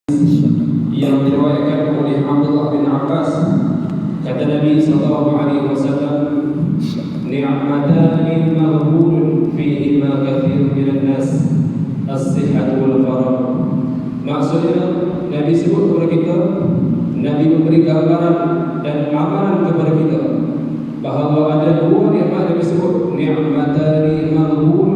yang diriwayatkan oleh Abdullah bin Abbas, kata Nabi sallallahu alaihi wasallam, ni'matani maghbunun fihima katsirun minan nas, as-sihhatu wal faragh. Maksudnya Nabi sebut kepada kita, Nabi memberi gambaran dan amaran kepada kita bahawa ada dua nikmat Nabi sebut, ni'matani maghbun,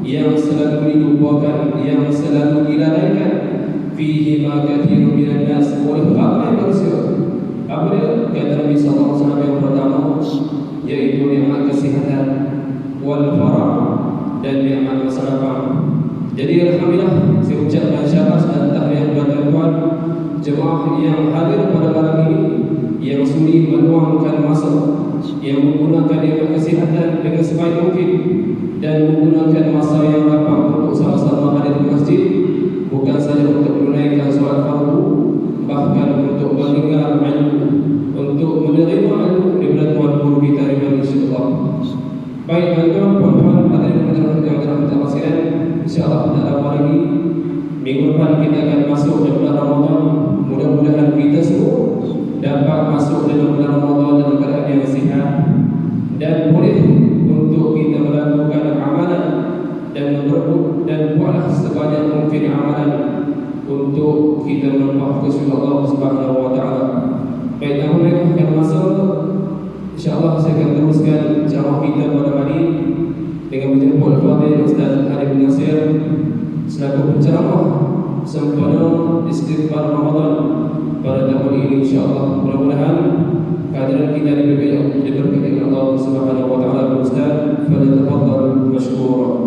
yang selalu dilupakan, yang selalu dilalaikan, fihi ma kathirun minan nas, oleh ramai manusia. Apa dia? Kata Nabi sallallahu alaihi wasallam, yang pertama yaitu nikmat kesihatan, wal farah, dan nikmat masa lapang. Jadi alhamdulillah, saya ucapkan syabas dan tahniah kepada tuan jemaah yang hadir pada malam ini, yang sudi meluangkan masa, yang menggunakan nikmat kesihatan dengan sebaik mungkin, dan menggunakan masa yang lapang untuk sama-sama hadir di masjid, bukan saja untuk menunaikan solat fardu, bahkan untuk mendengar ilmu, untuk menerima ilmu daripada tuan guru kita Ridwan, insyaAllah. Baik tuan-tuan, puan-puan, hadirin yang dirahmati Allah sekalian, insyaAllah tidak lama lagi minggu depan kita akan masuk dalam bulan Ramadan. Mudah-mudahan kita semua dapat masuk dalam bulan Ramadan dalam keadaan yang sihat dan boleh untuk kita melakukan amalan dan berebut dan buatlah sebanyak mungkin amalan untuk kita menempah kesulitan Allah Subhanahu wa taala. Baik, tahun ini akan masuk, insya-Allah saya akan teruskan ceramah kita pada hari dengan menjemput Fadil Ustaz Arif bin Nasir selaku penceramah sempena istighfar Ramadan pada tahun ini, insya-Allah. Mudah-mudahan kehadiran kita diberkati oleh Allah Subhanahu wa taala. Ustaz, falyatafaddal mashkura.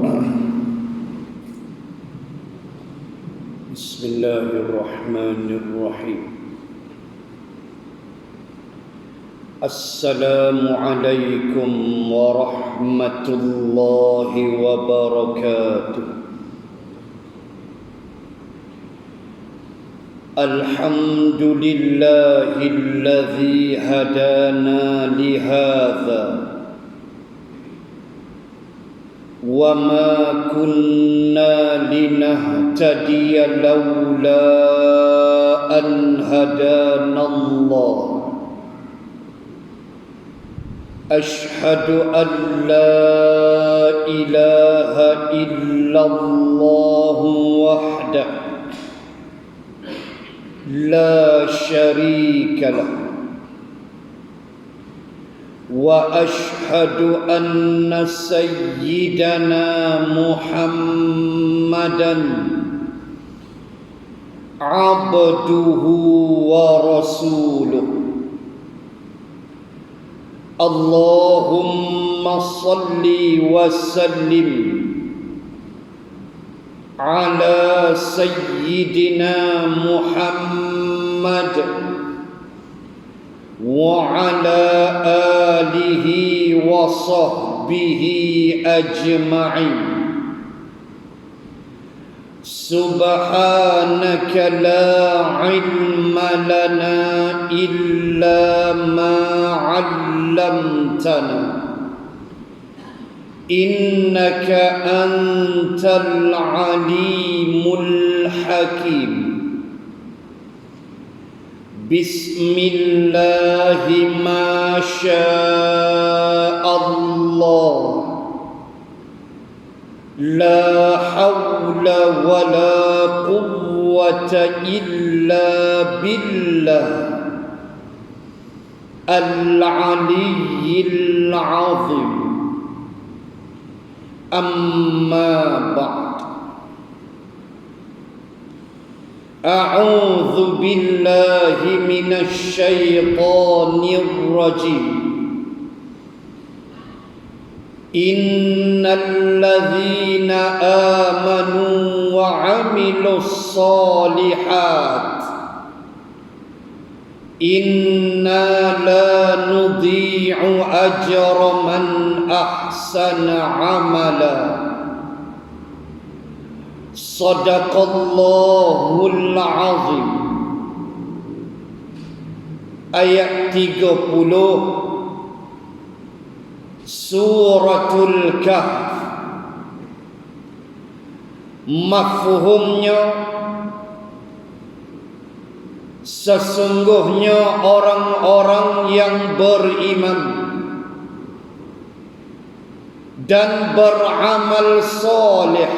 Bismillahirrahmanirrahim. Assalamualaikum warahmatullahi wabarakatuh. Alhamdulillahilladzi hadana lihadza wa ma kunna linahtadiya laula an hadana Allah. Ashhadu an la ilaha illallah wahdahu la syarika lah, wa ashhadu anna sayyidana Muhammadan abduhu wa rasuluh. Allahumma salli wa sallim ala sayyidina Muhammad wa ala alihi wa sahbihi ajma'in. Subhanaka la ilma lana illa ma 'allamtana, innaka antal alimul hakim. Bismillahi ma sya'allah, la hawla wa la quwwata illa billah al-aliyyil azim. Amma ba'd. A'udzu billahi minasy syaithanir rajim. Innal ladzina amanu wa 'amilus shalihat inna la nudhi'u ajra man ahsana 'amala. Sadaqallahul azim. Ayat 30 Suratul Kahf. Mafhumnya sesungguhnya orang-orang yang beriman dan beramal soleh,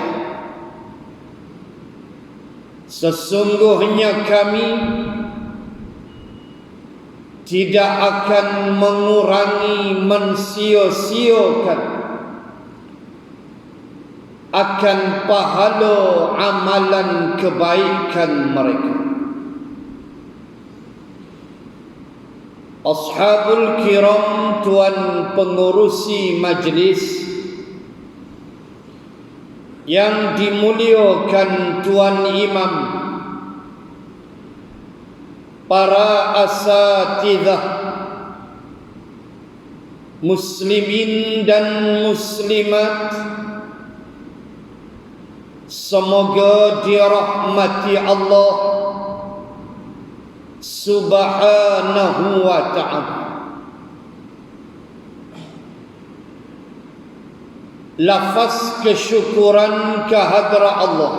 sesungguhnya kami tidak akan mengurangi, mensia-siakan akan pahala amalan kebaikan mereka. Ashabul kiram, tuan pengurusi majlis yang dimuliakan Tuan Imam, para asatidzah muslimin dan muslimat, semoga dirahmati Allah Subhanahu wa ta'ala. Lafaz kesyukuran kehadrat Allah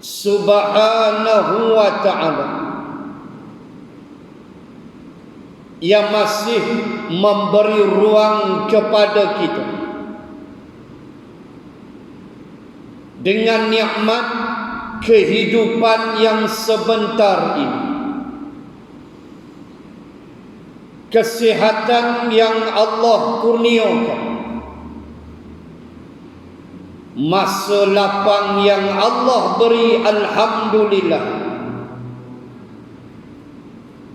Subhanahu wa ta'ala yang masih memberi ruang kepada kita dengan nikmat kehidupan yang sebentar ini, kesihatan yang Allah kurniakan, masa lapang yang Allah beri, alhamdulillah.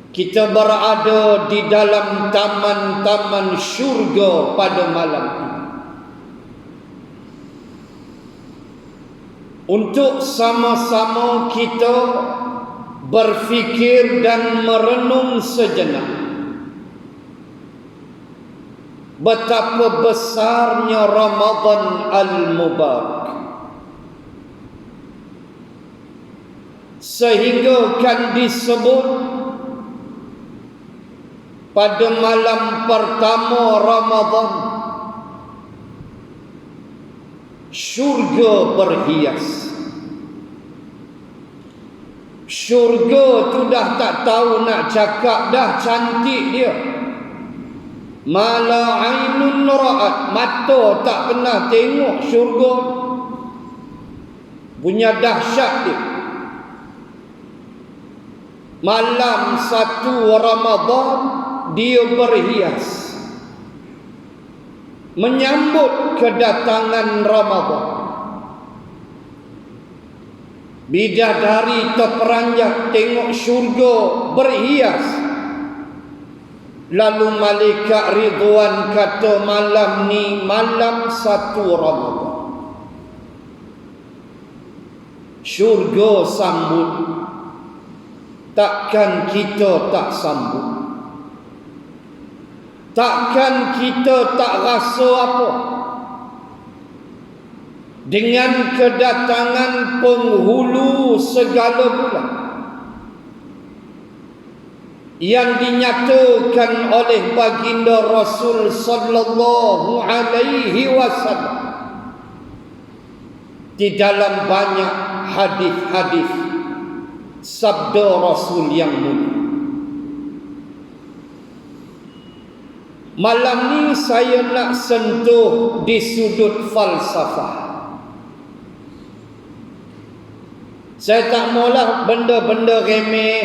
Kita berada di dalam taman-taman syurga pada malam ini untuk sama-sama kita berfikir dan merenung sejenak betapa besarnya Ramadan al-Mubarak, sehingga kan disebut pada malam pertama Ramadan syurga berhias. Syurga tu dah tak tahu nak cakap dah, cantik dia. Mala ainun ra'at, mata tak pernah tengok syurga. Punya dahsyat dia. Malam 1 Ramadan dia berhias menyambut kedatangan Ramadan. Bidadari terperanjat tengok syurga berhias. Lalu malaikat Ridwan kata malam ni malam 1 Ramadan. Syurga sambut, takkan kita tak sambut? Takkan kita tak rasa apa dengan kedatangan penghulu segala bulan yang dinyatakan oleh baginda Rasul sallallahu alaihi wasallam di dalam banyak hadis-hadis sabda Rasul yang mulia. Malam ni saya nak sentuh di sudut falsafah. Saya tak maulah benda-benda remeh,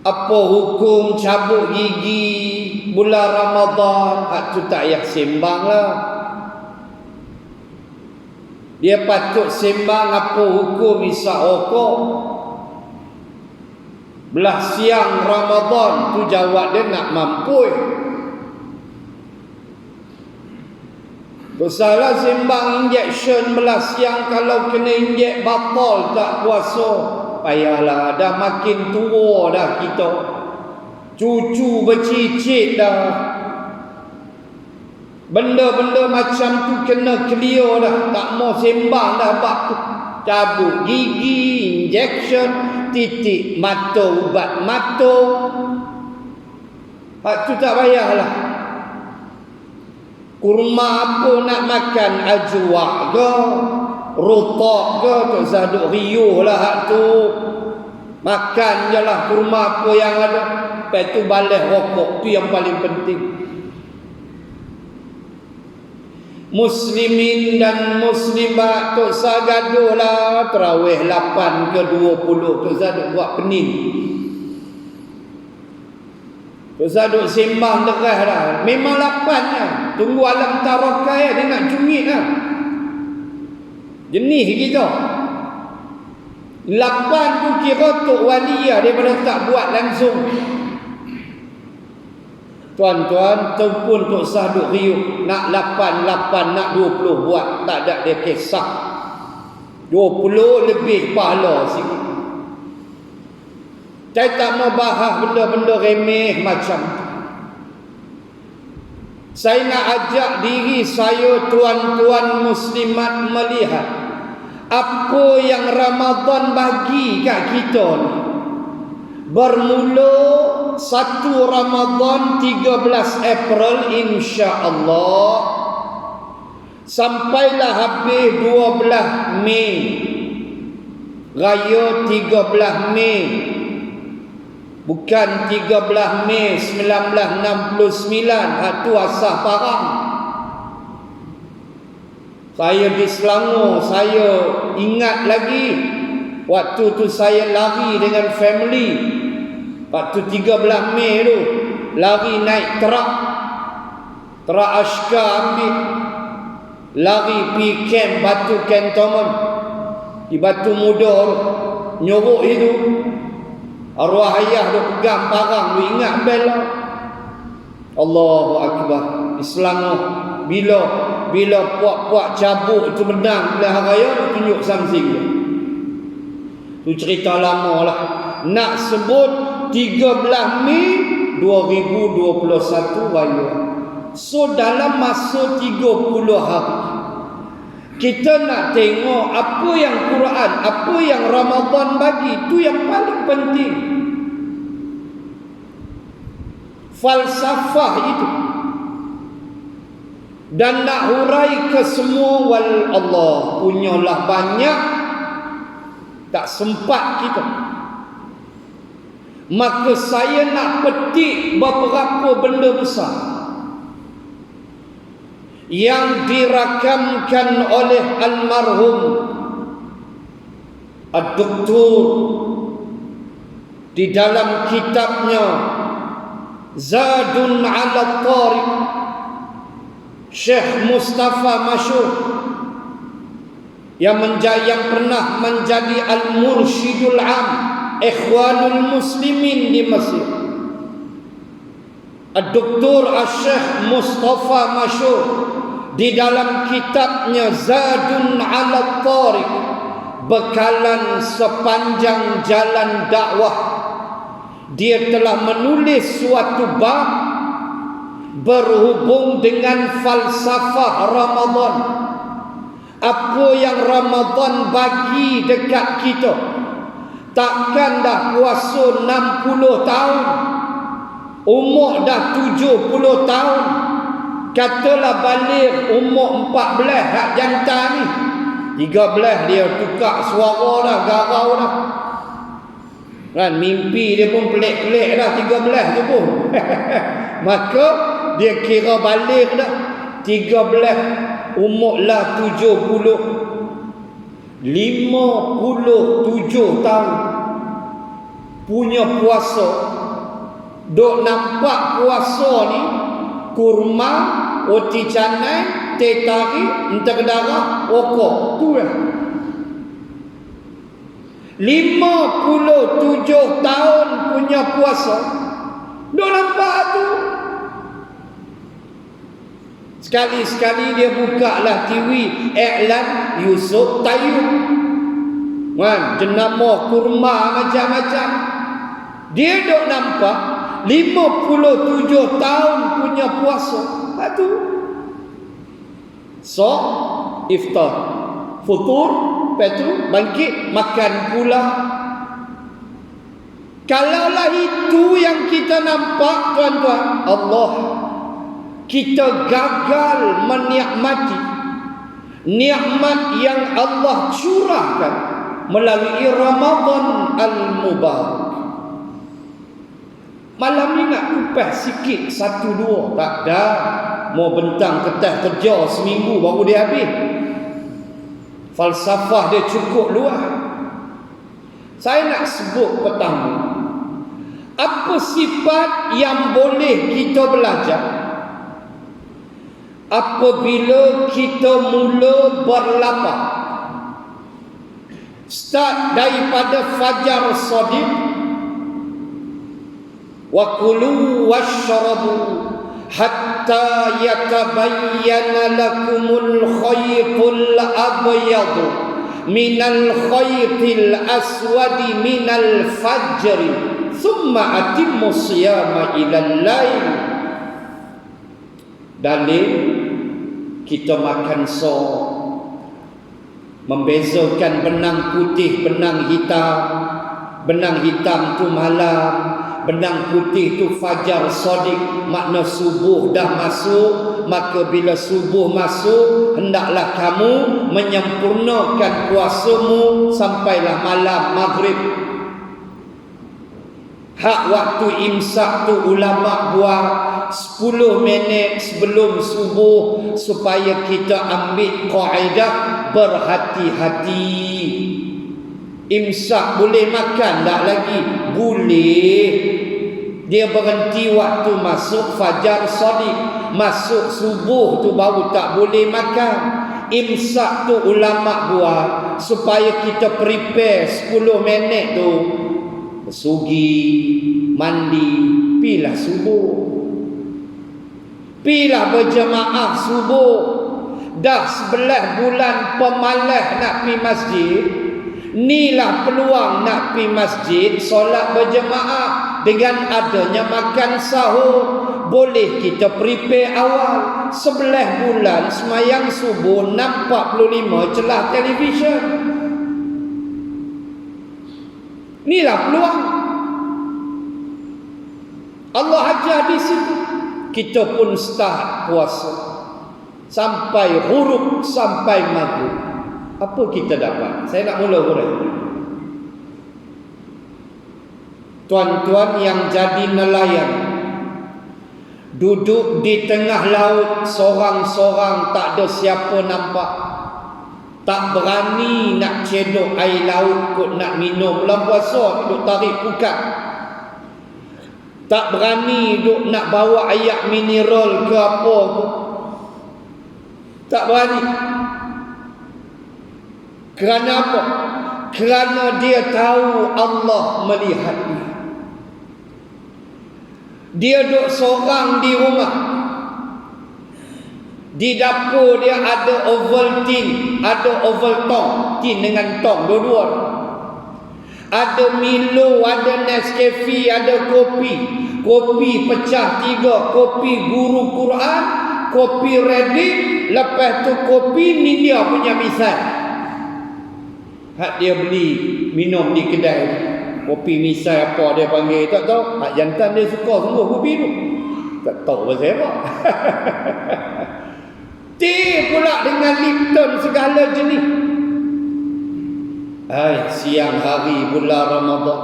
apa hukum cabut gigi bulan Ramadan, tu tak payah sembang lah. Dia patut sembang apa hukum isap rokok. Belah siang Ramadan tu jawab dia nak mampu. Bersalah sembang injection belah siang, kalau kena injek batal tak puasa. Payahlah, dah makin tua dah kita. Cucu bercicit dah. Benda-benda macam tu kena clear dah. Tak mau sembang dah bab tu. Cabut gigi, injection, titik mata, ubat mata. Hak tu tak payahlah. Kurma apa nak makan, ajwa ke, rotok ke, Tok Zah duk riuh lah hak tu. Makan je lah kurma apa yang ada. Lepas tu balik rokok. Tu yang paling penting. Muslimin dan muslimat, Tok Zah gaduh lah. Terawih 8 ke 20. Tok Zah duk buat pening. Tok Zah duk sembang derah dah. Memang 8 lah. Tunggu alam tarakai dia nak cungit lah. Jenis kita. 8 tu kira Tok Wali lah daripada tak buat langsung. Tuan-tuan, tu pun Tok Zah duk riuh. Nak 8, nak 20 buat. Tak ada dia kisah. 20 lebih pahala sikit. Saya tak mau bahas benda-benda remeh macam tu. Saya nak ajak diri saya, tuan-tuan muslimat, melihat apa yang Ramadan bagi kat kita ni. Bermula 1 Ramadan 13 April insya-Allah sampailah habis 12 Mei. Raya 13 Mei. Bukan 13 Mei 1969. Itu asah parang. Saya di Selangor, saya ingat lagi waktu tu saya lari dengan family. Waktu 13 Mei tu lari naik truk askar ambil, lari pergi camp Batu Cantonment di Batu Muda. Nyorok itu arwah ayah dia pegang parang, dia ingat bel lah. Allahu Akbar. Di Selangor bila puak-puak cabuk tu menang belah raya, dia tunjuk samsing dia. Tu cerita lama lah. Nak sebut 13 Mei 2021 raya. So dalam masa 30 hari kita nak tengok apa yang Quran, apa yang Ramadan bagi. Tu yang paling penting. Falsafah itu. Dan nak hurai ke semua, wal Allah punyalah banyak, tak sempat kita. Maka saya nak petik beberapa benda besar yang dirakamkan oleh almarhum Ad-Doktor di dalam kitabnya Zadun ala Tariq, Syekh Mustafa Masyur yang pernah menjadi Al-Mursyidul Am Ikhwanul Muslimin di Mesir. Dr. Syekh Mustafa Masyur di dalam kitabnya Zadun ala Tariq, bekalan sepanjang jalan dakwah, dia telah menulis suatu bab berhubung dengan falsafah Ramadan. Apa yang Ramadan bagi dekat kita. Takkan dah puasa 60 tahun, umur dah 70 tahun, katalah balik umur 14 hak jantan ni, 13 dia tukar suara dah, garau dah kan. Mimpi dia pun pelik-pelik dah 13 tu pun maka dia kira balik dah 13, umur lah 70, 57 tahun punya puasa. Dok nampak puasa ni kurma, roti canai, teh tarik, entar darah, rokok. Tu lah 57 tahun punya puasa. Dok nampak tu. Sekali-sekali dia buka lah TV, iklan Yusuf Tayyub kan, jenama kurma macam-macam. Dia dok nampak 57 tahun punya puasa. Itu so iftar, futur, lepas bangkit makan pula. Kalaulah itu yang kita nampak, tuan-tuan, Allah, kita gagal menikmati nikmat yang Allah curahkan melalui Ramadan al-Mubarak. Malam ni nak kupas sikit satu dua, tak dah. Mau bentang ketah kerja seminggu baru dia habis. Falsafah dia cukup luas. Saya nak sebut pertama, apa sifat yang boleh kita belajar apabila kita mula berlapar. Start daripada fajar shadiq, wa kulu washrabu hatta yatabayyana lakumul khaytul abyad minal khaytil aswadi minal fajri thumma atimmu siyama ilal lail. Dalil kita makan membezakan benang putih, benang hitam. Benang hitam tu malam, benang putih tu fajar shadiq, makna subuh dah masuk. Maka bila subuh masuk, hendaklah kamu menyempurnakan puasamu sampailah malam maghrib. Hak waktu imsak tu ulama buat 10 minit sebelum subuh supaya kita ambil kaedah berhati-hati. Imsak boleh makan tak lagi? Boleh. Dia berhenti waktu masuk fajar shadiq, masuk subuh tu baru tak boleh makan. Imsak tu ulama buat supaya kita prepare 10 minit tu, bersugi, mandi, pilah subuh, pilah berjemaah subuh. Dah 11 bulan pemalas nak pergi masjid, inilah peluang nak pergi masjid, solat berjemaah. Dengan adanya makan sahur, boleh kita prepare awal. 11 bulan semayang subuh 6.45 celah televisyen. Inilah peluang. Allah ajar di situ. Kita pun start puasa sampai huruf, sampai maghrib. Apa kita dapat? Saya nak mula huruf. Tuan-tuan yang jadi nelayan, duduk di tengah laut sorang-sorang, tak ada siapa nampak, tak berani nak cedok air laut kot nak minum. Bulan puasa duduk tarik pukat, tak berani duk nak bawa air mineral ke apa tu, tak berani. Kerana apa? Kerana dia tahu Allah melihat dia. Dia duduk seorang di rumah. Di dapur dia ada Ovaltine, ada Ovaltine, tin dengan tong dua-dua. Ada Milo, ada Nescafe, ada kopi. Kopi pecah 3, kopi guru Quran, kopi Reddit, lepas tu kopi ni dia punya misal. Hak dia beli minum di kedai. Kopi misal apa dia panggil tak tahu. Hak jantan dia suka sungguh kopi tu. Tak tahu pasal apa. Teh pula dengan Lipton segala jenis. Siang hari bulan Ramadan,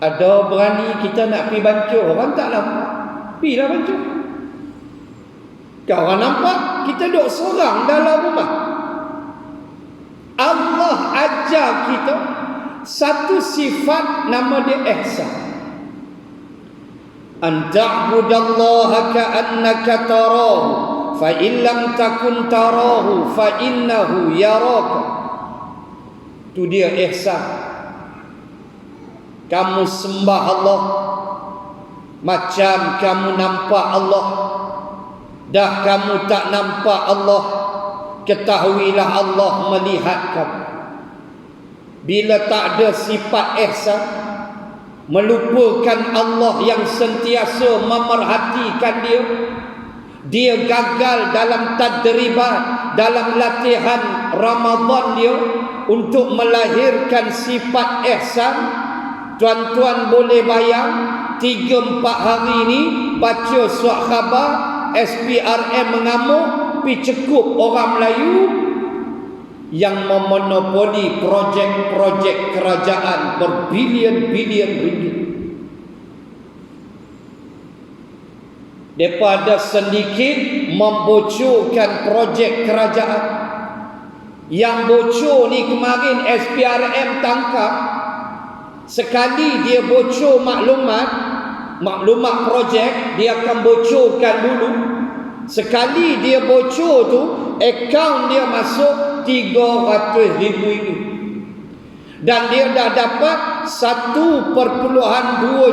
ada berani kita nak pergi bancuh, orang tak nampak, pergilah bancuh. Kalau orang nampak, kita duduk seorang dalam rumah. Allah ajar kita satu sifat, nama dia ihsan. An ta'budallaha ka'annaka tarahu fa in lam takun tarahu fa innahu yaraka. Itu dia ihsan. Kamu sembah Allah macam kamu nampak Allah. Dah kamu tak nampak Allah, ketahuilah Allah melihat kamu. Bila tak ada sifat ihsan, melupakan Allah yang sentiasa memerhatikan dia, dia gagal dalam tadribat, dalam latihan Ramadan dia untuk melahirkan sifat ihsan. Tuan-tuan boleh bayang 3-4 hari ni baca surat khabar, SPRM mengamuk, pi cukup orang Melayu yang memonopoli projek-projek kerajaan berbilion-bilion ringgit. Daripada sedikit membocorkan projek kerajaan. Yang bocor ni kemarin SPRM tangkap. Sekali dia bocor maklumat projek, dia akan bocorkan dulu. Sekali dia bocor tu, akaun dia masuk 300,000 ini. Dan dia dah dapat 1.2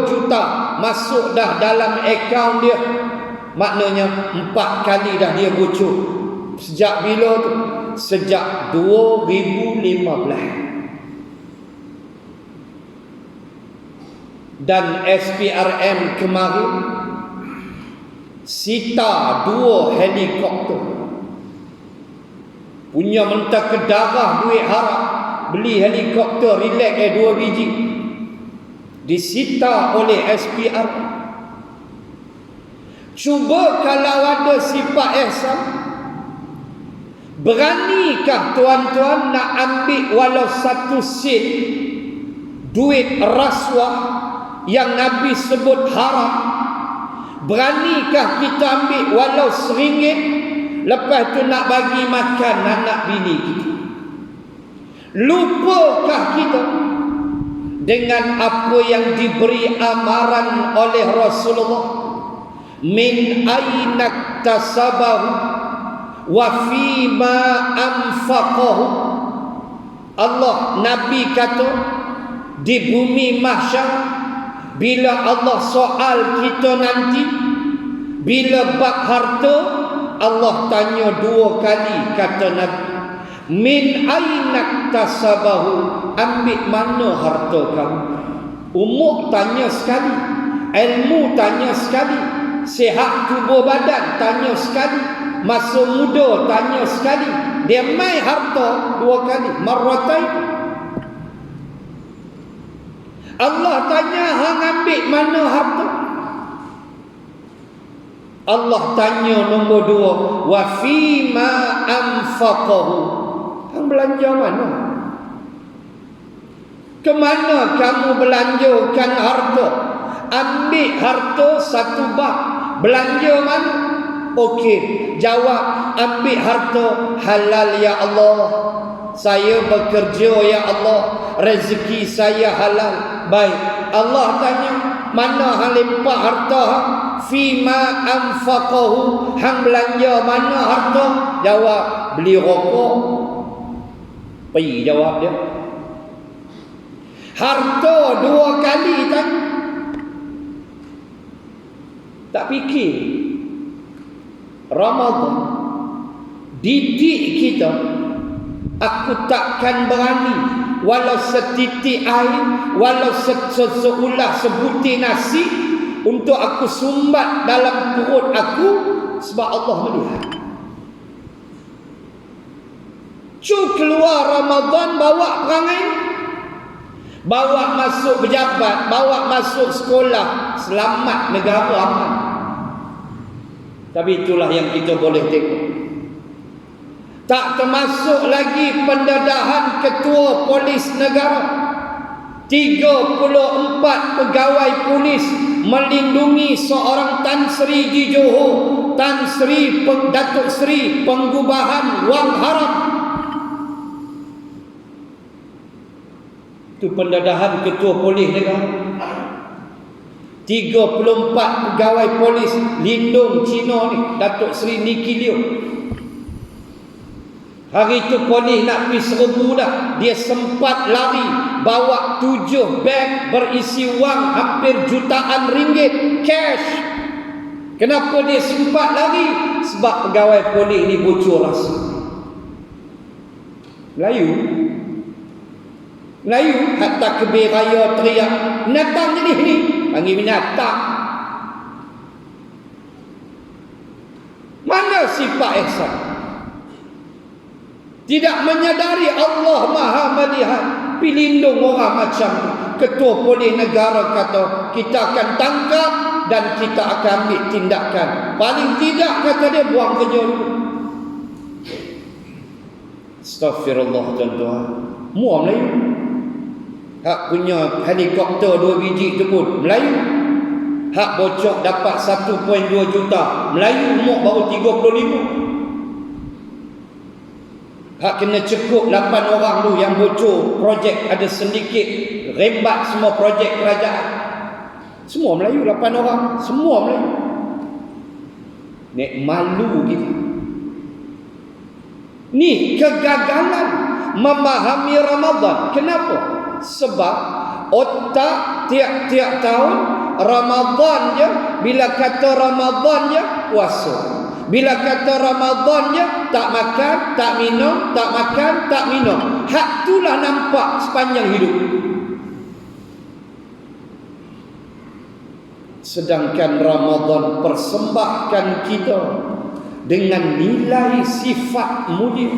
juta masuk dah dalam akaun dia. Maknanya 4 kali dah dia bocor. Sejak bila tu? Sejak 2015. Dan SPRM kemarin sita 2 helikopter. Punya mentah ke darah duit harap. Beli helikopter relax 2 biji. Disita oleh SPRM. Cuba kalau ada sifat ihsan, beranikah tuan-tuan nak ambil walau 1 sen duit rasuah yang Nabi sebut haram? Beranikah kita ambil walau RM1, lepas tu nak bagi makan anak bini kita? Lupakah kita dengan apa yang diberi amaran oleh Rasulullah? Min aina tasabahu wa fima anfaqahu. Allah, Nabi kata di bumi mahsyar, bila Allah soal kita nanti, bila bab harta, Allah tanya 2 kali, kata Nabi, min aina tasabahu, ambil mana harta kamu? Umur tanya sekali, ilmu tanya sekali, sihat tubuh badan tanya sekali, masa muda tanya sekali, dia mai harta 2 kali, marratain. Allah tanya hang ambil mana harta? Allah tanya nombor 2, wa fima anfaqahu, hang belanja mana? Ke mana kamu belanjakan harta? Ambil harta 1 bab. Belanja mana? Okey, jawab, ambil harta halal ya Allah. Saya bekerja ya Allah, rezeki saya halal. Baik, Allah tanya, mana hang limpah harta hang? Fima anfaqahu, hang belanja mana harta? Jawab, beli rokok. Pergi jawab dia. Harta 2 kali tanya. Tak fikir Ramadan didik kita. Aku takkan berani walau setitik air, walau seulah sebutir nasi untuk aku sumbat dalam perut aku, sebab Allah melihat. Cu keluar Ramadan bawa perangai, bawa masuk pejabat, bawa masuk sekolah, selamat negara aman. Tapi itulah yang kita boleh tengok. Tak termasuk lagi pendedahan ketua polis negara. 34 pegawai polis melindungi seorang Tan Sri di Johor, Tan Sri Datuk Sri penggubahan wang haram. Itu pendedahan ketua polis negara. 34 pegawai polis lindung Cina ni, Datuk Seri Niki Liew. Hari tu polis nak pergi serbu dah, dia sempat lari bawa 7 beg berisi wang hampir jutaan ringgit cash. Kenapa dia sempat lari? Sebab pegawai polis ni bocor rasa. Melayu hatta kebir raya teriak, binatang jenis ni, panggil binatang. Mana sifat ihsan? Tidak menyadari Allah Maha melihat, pilindung orang macam tu. Ketua polis negara kata, kita akan tangkap dan kita akan ambil tindakan. Paling tidak, kata dia, buang kerja dulu. Astaghfirullah tuan-tuan. Mua Melayu. Hak punya helikopter 2 biji tu pun Melayu. Hak bocor dapat 1.2 juta Melayu, umur baru 35. Hak kena cukup 8 orang tu yang bocor projek ada sedikit rembat semua projek kerajaan. Semua Melayu, 8 orang, semua Melayu. Nek malu kita. Ni kegagalan memahami Ramadan. Kenapa? Sebab otak tiap-tiap tahun Ramadan je, bila kata Ramadan je puasa. Bila kata Ramadan je tak makan, tak minum, tak makan, tak minum. Hak itulah nampak sepanjang hidup. Sedangkan Ramadan persembahkan kita dengan nilai sifat mulia.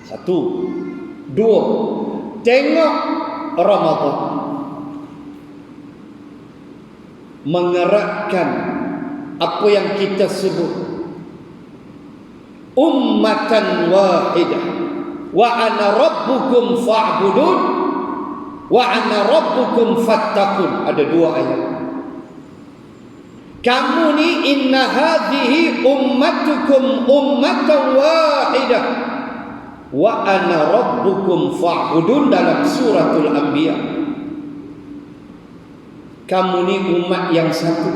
1, 2, tengok Ramadan mengeratkan apa yang kita sebut ummatan wahidah, wa ana rabbukum fa'budun wa ana rabbukum fattaqun. Ada 2 ayat. Kamu ni inna hadhihi ummatukum ummatan wahidah wa ana rabbukum fa'budun dalam suratul Anbiya. Kamu ni umat yang satu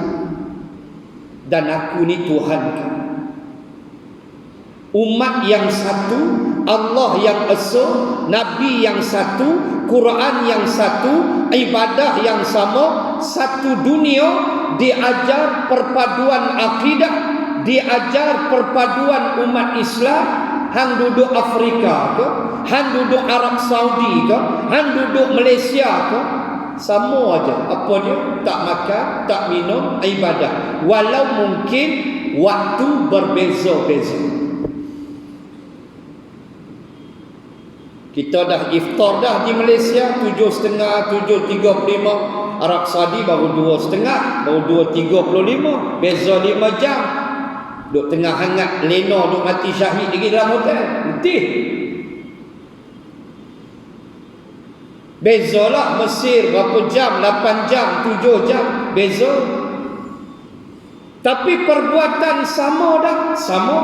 dan aku ni Tuhan kamu. Umat yang satu, Allah yang esa, Nabi yang satu, Quran yang satu, ibadah yang sama, satu dunia. Diajar perpaduan akidah, diajar perpaduan umat Islam. Hang duduk Afrika ke, hang duduk Arab Saudi ke, hang duduk Malaysia ke, sama aja. Apa dia? Tak makan, tak minum, ibadah. Walau mungkin waktu berbeza-beza. Kita dah iftar dah di Malaysia 7.30, 7.35. Arab Saudi baru 2.30, baru 2.35. Beza 5 jam. Duk tengah hangat lena, duk mati syahid lagi dalam hotel. Letih. Bezalah Mesir berapa jam, 8 jam, 7 jam. Beza. Tapi perbuatan sama dah. Sama.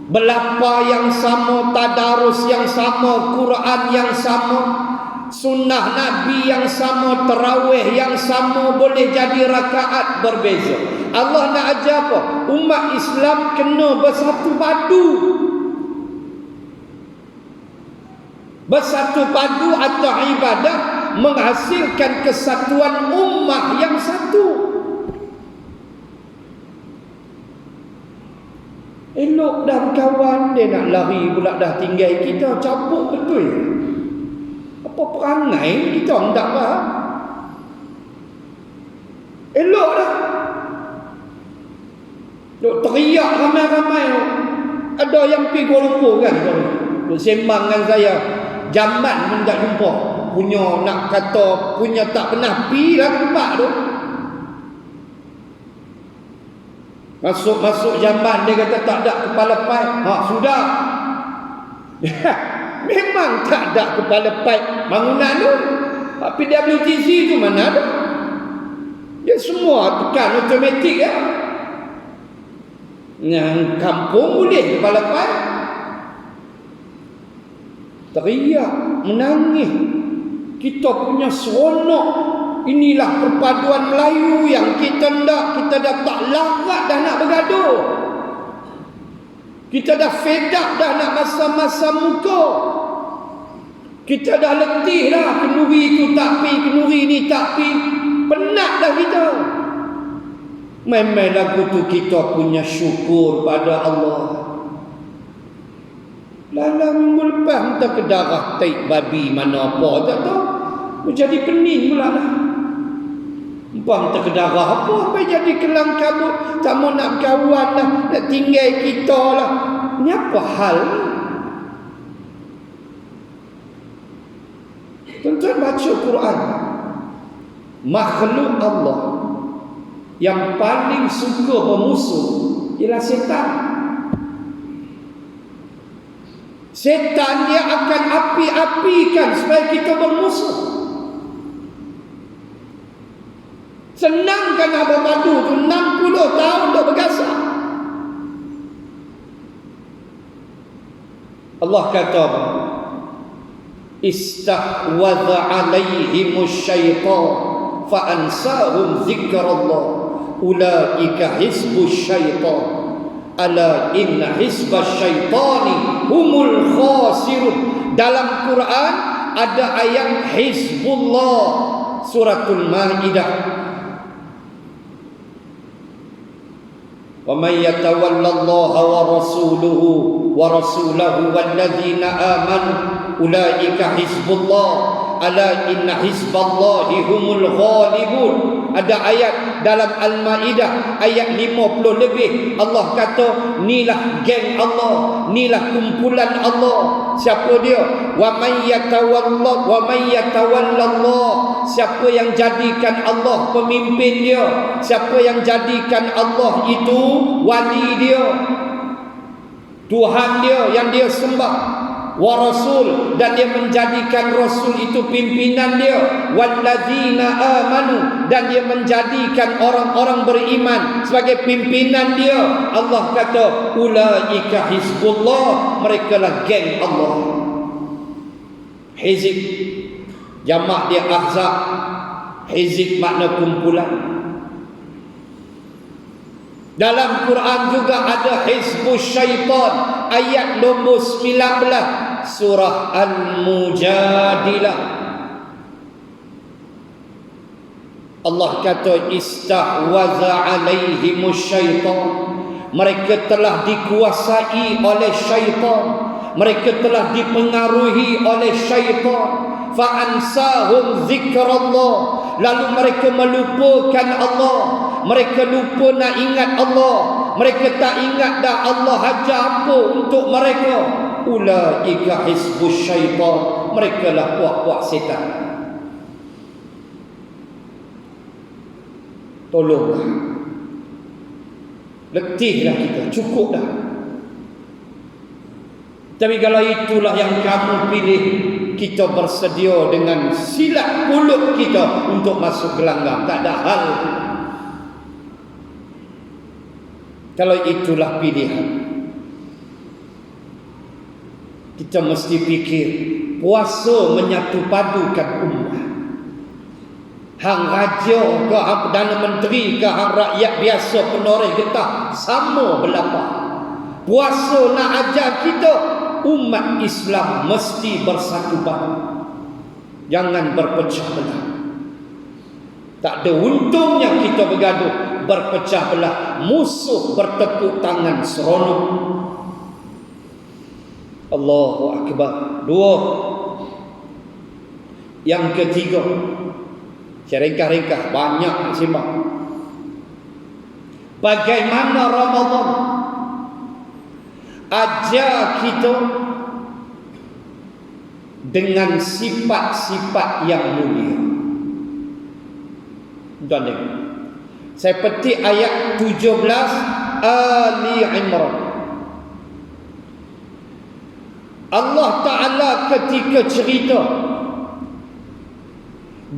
Belapa yang sama, tadarus yang sama, Quran yang sama, sunnah Nabi yang sama, tarawih yang sama, boleh jadi rakaat berbeza. Allah nak ajar apa? Umat Islam kena bersatu padu. Bersatu padu atau ibadah menghasilkan kesatuan ummah yang satu. Elok dah berkawan, dia nak lari pula dah tinggal kita, cabut betul. Apa perangai kita tak faham. Elok dah. Duk teriak ramai-ramai. Ada yang pergi Kuala Lumpur kan, duk sembang dengan saya. Jamban pun tak jumpa. Punya nak kata, punya tak pernah pergi lah tempat tu. Masuk Jamban, dia kata tak ada kepala paip. Sudah. Memang tak ada kepala paip bangunan tu. Tapi WTC tu mana ada? Dia semua tekan automatik ya. Yang kampung boleh kepala paip. Teriak, menangis. Kita punya seronok. Inilah perpaduan Melayu yang kita dah tak larat dah nak bergaduh. Kita dah fed up dah nak masa-masa muka. Kita dah letih dah. Kenuri tu tak pi, kenuri ni tak pi. Penat dah kita. Memang lagu tu kita punya syukur pada Allah. Dalam minggu lepas entah ke darah taik babi mana apa tak tahu. Menjadi pening pula dah. Umpam tak ke darah apa jadi kelang kabut. Tak mau nak kawan lah, nak tinggal kita lah. Ni apa hal ni? Tuan-tuan baca Quran. Makhluk Allah yang paling suka bermusuh ialah setan. Setan dia akan api-apikan supaya kita bermusuh. Senang kan abang padu tu 60 tahun dah bergasak. Allah kata apa? Istahwadha alaihimus syaitan fa'ansahum zikrallah ulaika hizbus syaitan ala inna hizbas syaitani humul khasirun. Dalam Quran ada ayat Hizbullah, suratul Maidah. Wa may yatawallallaha wa rasulahu walladzina amanu ulaika hizbullah ala inna hizballahi humul ghalibun. Ada ayat dalam Al-Maidah ayat 50 lebih, Allah kata inilah geng Allah, inilah kumpulan Allah. Siapa dia? Wa may yatawallallah, siapa yang jadikan Allah pemimpin dia, siapa yang jadikan Allah itu wali dia, Tuhan dia yang dia sembah, wa rasul, dan dia menjadikan rasul itu pimpinan dia, walladzina amanu, dan dia menjadikan orang-orang beriman sebagai pimpinan dia. Allah kata ulaika hizbullah, mereka lah geng Allah. Hizib jamak dia ahzab, hizib makna kumpulan. Dalam Quran juga ada hizbus syaitan, ayat nombor 19 surah Al-Mujadilah. Allah kata istahwaza alaihimus syaitan, mereka telah dikuasai oleh syaitan, mereka telah dipengaruhi oleh syaitan. Fa'ansahum zikrallah, lalu mereka melupakan Allah, mereka lupa nak ingat Allah, mereka tak ingat dah Allah ajar apa untuk mereka. Ulaika hizbus syaitan, mereka lah puak-puak setan. Tolonglah, letihlah kita, cukup dah. Tapi kalau itulah yang kamu pilih, kita bersedia dengan silat mulut kita untuk masuk gelanggang, tak ada hal. Kalau itulah pilihan, kita mesti fikir puasa menyatu padukan ummah. Hang raja ke, hang Perdana Menteri ke, hang rakyat biasa penoreh getah, sama berlapa. Puasa nak ajar kita umat Islam mesti bersatu padu, jangan berpecah belah. Tak ada untungnya kita bergaduh, berpecah belah, musuh bertepuk tangan seronok. Allahu Akbar. 2. Yang ketiga, saya ringkas-ringkas, banyak nak simak. Bagaimana Ramadan ajar kita dengan sifat-sifat yang mulia. Tuan-tuan, saya petik ayat 17 Ali Imran. Allah Ta'ala ketika cerita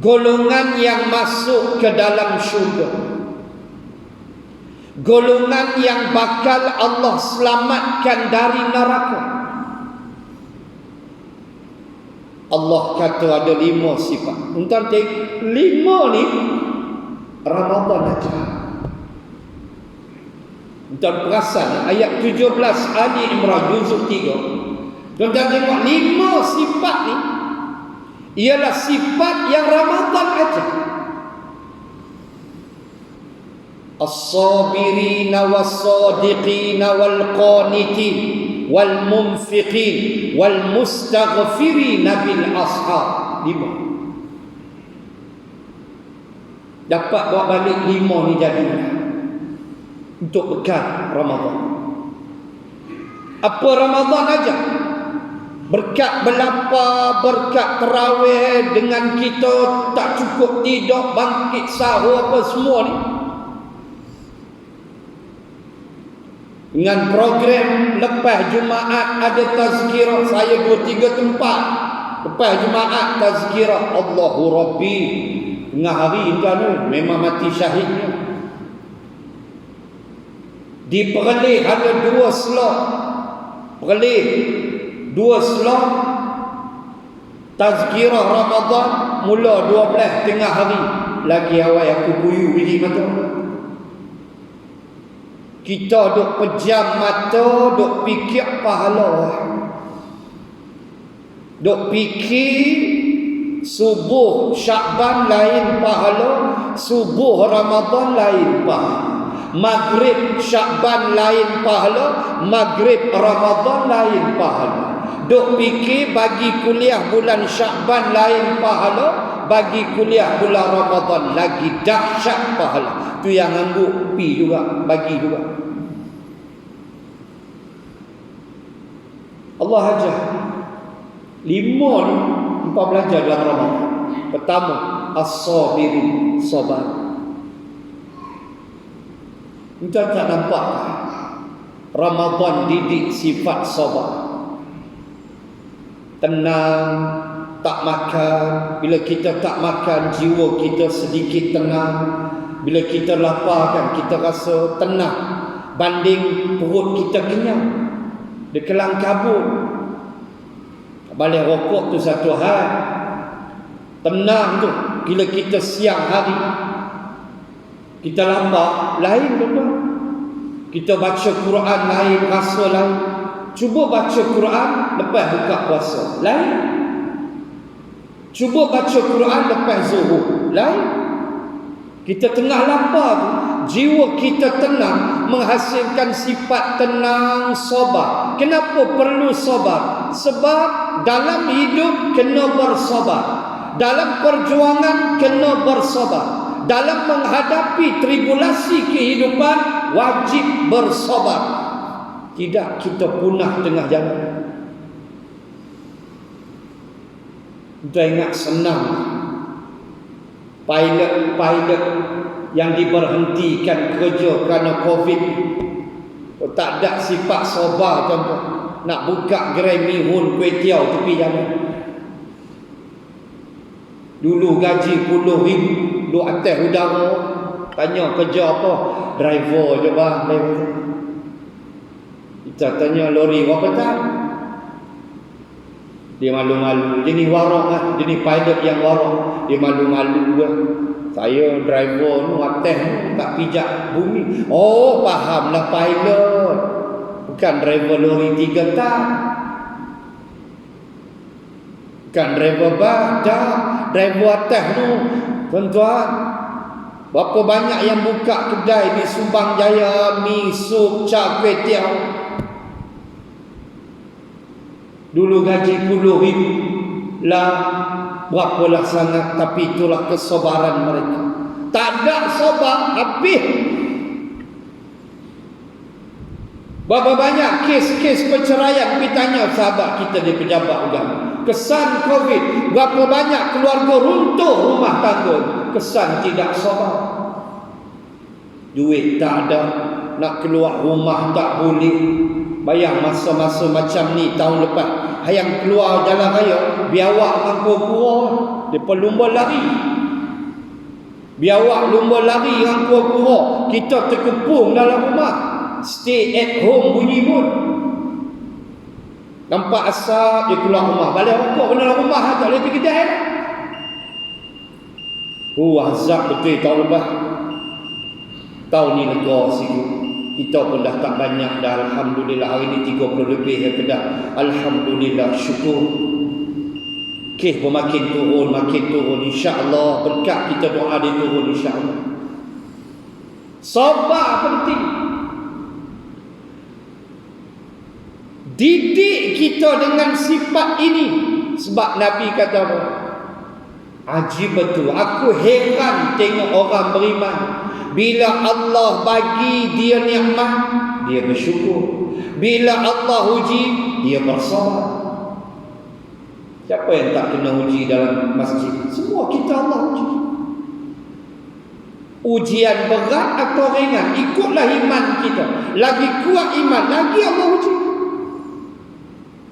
golongan yang masuk ke dalam syurga, golongan yang bakal Allah selamatkan dari neraka, Allah kata ada 5 sifat. Tuan-tuan, 5 ni Ramadan aja. Tuan perasan ayat 17 Ali Imran juzuk 3. Tuan-tuan tengok 5 sifat ni ialah sifat yang Ramadan aja. As-sabirina was-sadiqina wal-qanitin wal-munfiqin wal-mustaghfirina bil ashab. 5. Dapat bawa balik 5 ni jadi untuk bekal Ramadan. Apa Ramadan aja? Berkat belapa, berkat tarawih, dengan kita tak cukup tidur, bangkit sahur apa semua ni. Dengan program lepas Jumaat ada tazkirah. Saya 2-3 tempat lepas Jumaat tazkirah Allahu Rabbi. Tengah hari tuan, memang mati syahidnya. Di Perlis ada 2 slot. Perlis 2 slot tazkirah Ramadan mula 12 tengah hari. Lagi awal aku buyu biji mata. Kita duk pejam mata, duk fikir pahala. Duk fikir subuh Syakban lain pahala, subuh Ramadan lain pahala. Maghrib Syakban lain pahala, maghrib Ramadan lain pahala. Duk fikir bagi kuliah bulan Syakban lain pahala, bagi kuliah bulan Ramadan lagi dahsyat pahala. Tu yang angguk pi juga, bagi juga. Allah ajar 5 ni empat belajar dalam Ramadan. Pertama, as-sabirin, sabar. Kita tak nampak Ramadan didik sifat sabar. Tenang, tak makan. Bila kita tak makan, jiwa kita sedikit tenang. Bila kita lapar kan, kita rasa tenang. Banding perut kita kenyang, dia kelang kabut. Balik rokok tu satu hal. Tenang tu bila kita siang hari, kita lapar lain tuan-tuan. Kita baca Quran lain, rasa lain. Cuba baca Quran lepas buka puasa, lain. Cuba baca Quran lepas zuhur, lain. Kita tengah lapar tu, jiwa kita tenang, menghasilkan sifat tenang, sabar. Kenapa perlu sabar? Sebab dalam hidup kena bersabar. Dalam perjuangan kena bersabar. Dalam menghadapi tribulasi kehidupan wajib bersabar. Tidak kita punah tengah jalan. Kita ingat senang. Pilot yang diberhentikan kerja kerana Covid, tak ada sifat sabar tuan-tuan. Nak buka gerai mihun kuih tiaw tepi jalan. Dulu gaji 10,000, duduk atas udara. Tanya kerja apa? Driver je bang. Kita tanya lori berapa tak? Dia malu-malu. Jenis warok lah. Jenis pilot yang warok. Dia malu-malu lah. Saya driver ni atas ni tak pijak bumi. Oh, fahamlah pilot. Bukan driver lori 3 tak. Bukan driver bas. Tak. Driver atas tu. Tuan-tuan, berapa banyak yang buka kedai di Subang Jaya, mi, sup, cak, kuih tiaw. Dulu gaji 10,000 lah, berapalah sangat, tapi itulah kesabaran mereka. Tak ada sabar, habis. Berapa banyak kes-kes perceraian, pergi tanya sahabat kita di pejabat agama. Kesan Covid, berapa banyak keluarga runtuh rumah tangga, kesan tidak sabar. Duit tak ada, nak keluar rumah tak boleh. Bayang masa-masa macam ni tahun lepas, hayang keluar jalan raya, biawak dengan kura-kura, depa lumba lari. Biawak lumba lari dengan kura-kura, kita terkepung dalam rumah. Stay at home bunyi pun. Nampak asap, dia keluar rumah, balik rokok dalam rumah, tak boleh pergi kedai. Azab betul tahun lepas. Tahun ni lega sikit. Kita pun dah tak banyak dah, alhamdulillah. Hari ni 30 lebih yang kedah. Alhamdulillah, syukur. Kes pun makin turun, insya-Allah. Berkat kita doa dia turun, insya-Allah. Sabar penting. Didik kita dengan sifat ini. Sebab Nabi kata apa? Ajib betul. Aku heran tengok orang beriman. Bila Allah bagi dia nikmat, dia bersyukur. Bila Allah uji, dia bersabar. Siapa yang tak kena uji dalam masjid? Semua kita Allah uji. Ujian berat atau ringan, ikutlah iman kita. Lagi kuat iman, lagi Allah uji.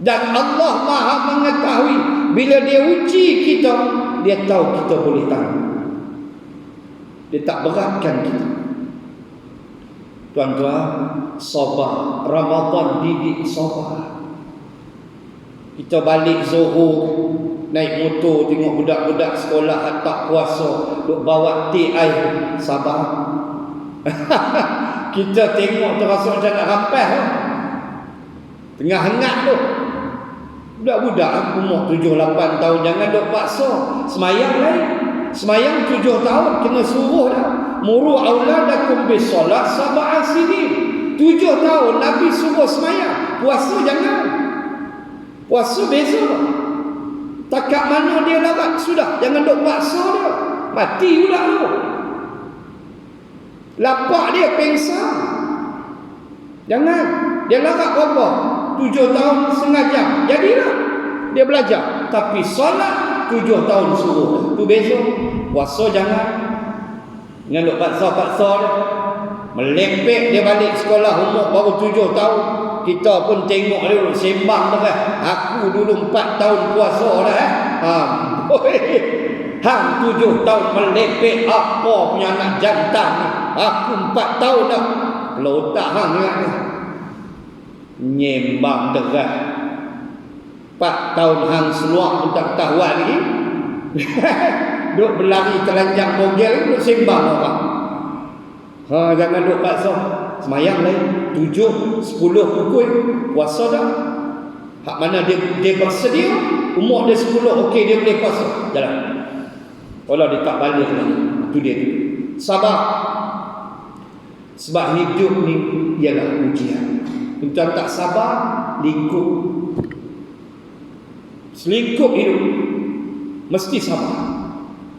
Dan Allah Maha mengetahui, bila dia uji kita, dia tahu kita boleh tahan. Dia tak beratkan kita. Tuan-tuan, sabar. Ramadan didik sabar. Kita balik Zuhur, naik motor tengok budak-budak sekolah tak puasa, duk bawa teh air, sabar. Kita tengok terasa macam nak rampas tu. Tengah hangat tu. Budak-budak umur 7-8 tahun jangan duk paksa. Semayang lain. Semayang 7 tahun kena suruh dah. Muru auladakum bisolat sab'a sinin. 7 tahun Nabi suruh semayang. Puasa jangan. Puasa beza. Takat mana dia larat sudah, jangan duk paksa dia. Mati budak tu. Lapak dia pengsan. Jangan. Dia larat berapa? 7 tahun setengah jam. Jadilah dia belajar. Tapi solat 7 tahun suruh. Tu beza. Puasa jangan. Jangan duk paksa-paksa dia. Melempek dia balik sekolah umur baru 7 tahun. Kita pun tengok dia duduk sembang tu kan. Aku dulu 4 tahun puasa dah Hang 7 tahun melepek apa punya anak jantan ni. Aku 4 tahun dah. Kalau tak hang ingat ni. Nyembang derah. 4 tahun hang seluar pun tak tahu lagi. Duk berlari telanjang bogel duk sembang orang. Jangan duk paksa. Semayang lain 7, 10 pukul puasa dah. Hak mana dia bersedia, umur dia 10, okey dia boleh puasa. Jalan. Kalau dia tak balik lagi, itu dia tu. Sabar. Sebab hidup ni ialah ujian. Kita tak sabar, lingkup. Selingkup hidup. Mesti sabar.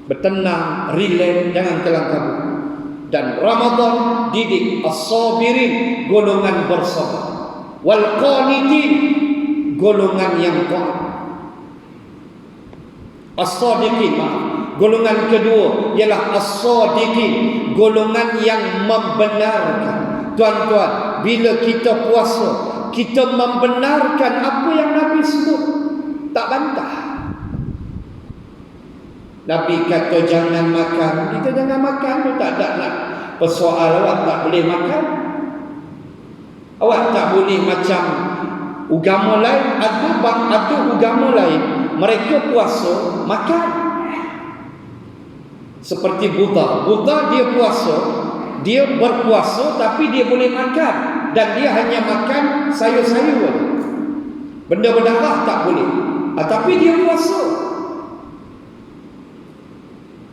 Bertenang, relax, jangan kelang kabut. Dan Ramadan didik as-sabirin, golongan bersabar. Wal qanitin, golongan yang kuat. As-sadiqin, golongan kedua ialah as-sadiqin, golongan yang membenarkan. Tuan-tuan, bila kita puasa, kita membenarkan apa yang Nabi sebut, tak bantah. Nabi kata jangan makan, kita jangan makan tu tak ada nak persoal. Awak tak boleh makan, awak tak boleh macam agama lain. Ada agama lain mereka puasa makan. Seperti Buddha dia puasa, dia berpuasa tapi dia boleh makan. Dan dia hanya makan sayur-sayur, benda berdarah tak boleh. Tapi dia puasa.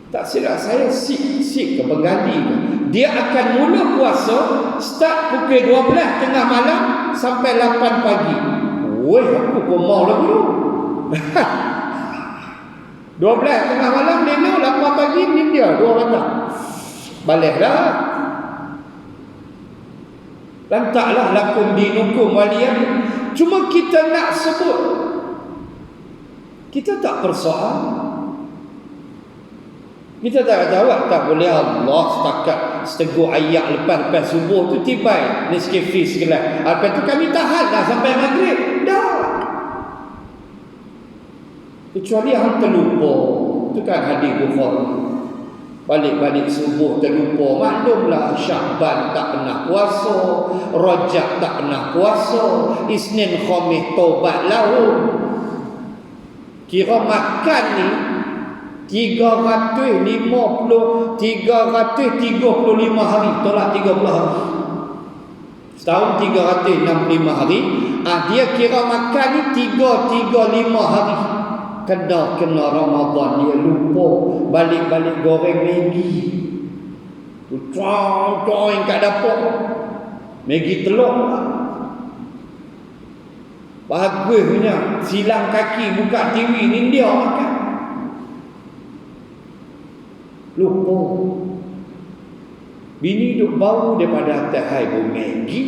Tak silap saya Sikh ke Bengali ke, dia akan mula puasa start pukul 12 tengah malam sampai 8 pagi. Woi, aku pun mau lah dulu. 12 tengah malam dinner, 8 pagi ni dia 2 matang. Balik dah. Lantaklah lakum dinukum waliyan. Cuma kita nak sebut, kita tak persoal. Kita tak kata awak tak boleh Allah setakat seteguk ayat lepas subuh tu tibai Nescafe segelas. Lepas tu kami tahan dah sampai maghrib. Dah. Kecuali hang terlupa. Itu kan hadis Bukhari. Balik-balik subuh terlupa. Maklumlah Syakban tak pernah puasa, Rajab tak pernah puasa, Isnin Khamis taubat lahu. Kira makan ni 335 hari, tolak 30 hari. Setahun 365 hari. Dia kira makan ni 335 hari. Kena Ramadan dia lupa, balik-balik goreng Maggi. Tuang kat dapur. Maggi telur. Bagusnya silang kaki buka TV ni dia makan. Lupa. Bini duk bau daripada atas hai bau Maggi.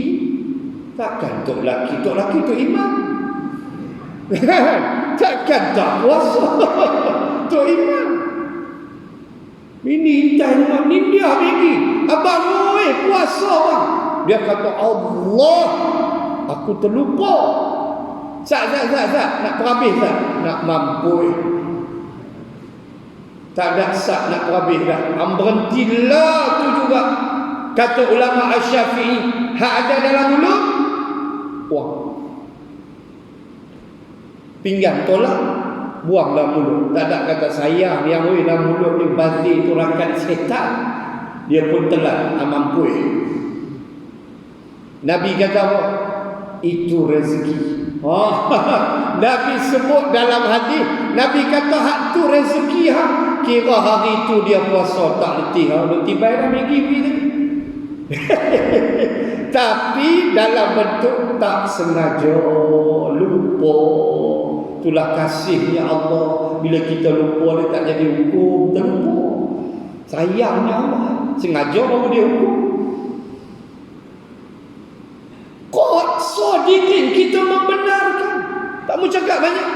Takkan tok laki tu imam. Takkan tak puasa. Tok imam. Ini intai ni dia lagi. Abang oi puasa bang. Dia kata Allah, aku terlupa. Zat. Nak perhabis tak? Nak mampu. Tak ada sat nak perhabis dah. Berhentilah tu juga. Kata ulama Asy-Syafi'i, hak ada dalam mulut, buang. Pinggan tolak, buang dalam mulut. Tak ada kata sayang yang dalam mulut ni bazir tu rakan setan. Dia pun telan mampu. Nabi kata apa? Itu rezeki. Nabi sebut dalam hadis, Nabi kata hak tu rezeki hak. Kira hari tu dia puasa tak letih, letih baik dah pergi. Tapi dalam bentuk tak sengaja, lupa. Itulah kasihnya Allah. Bila kita lupa, dia tak jadi hukum, terlupa. Sayangnya Allah, sengaja baru dia hukum. Kok sodikin kita membenarkan? Tak mau cakap banyak.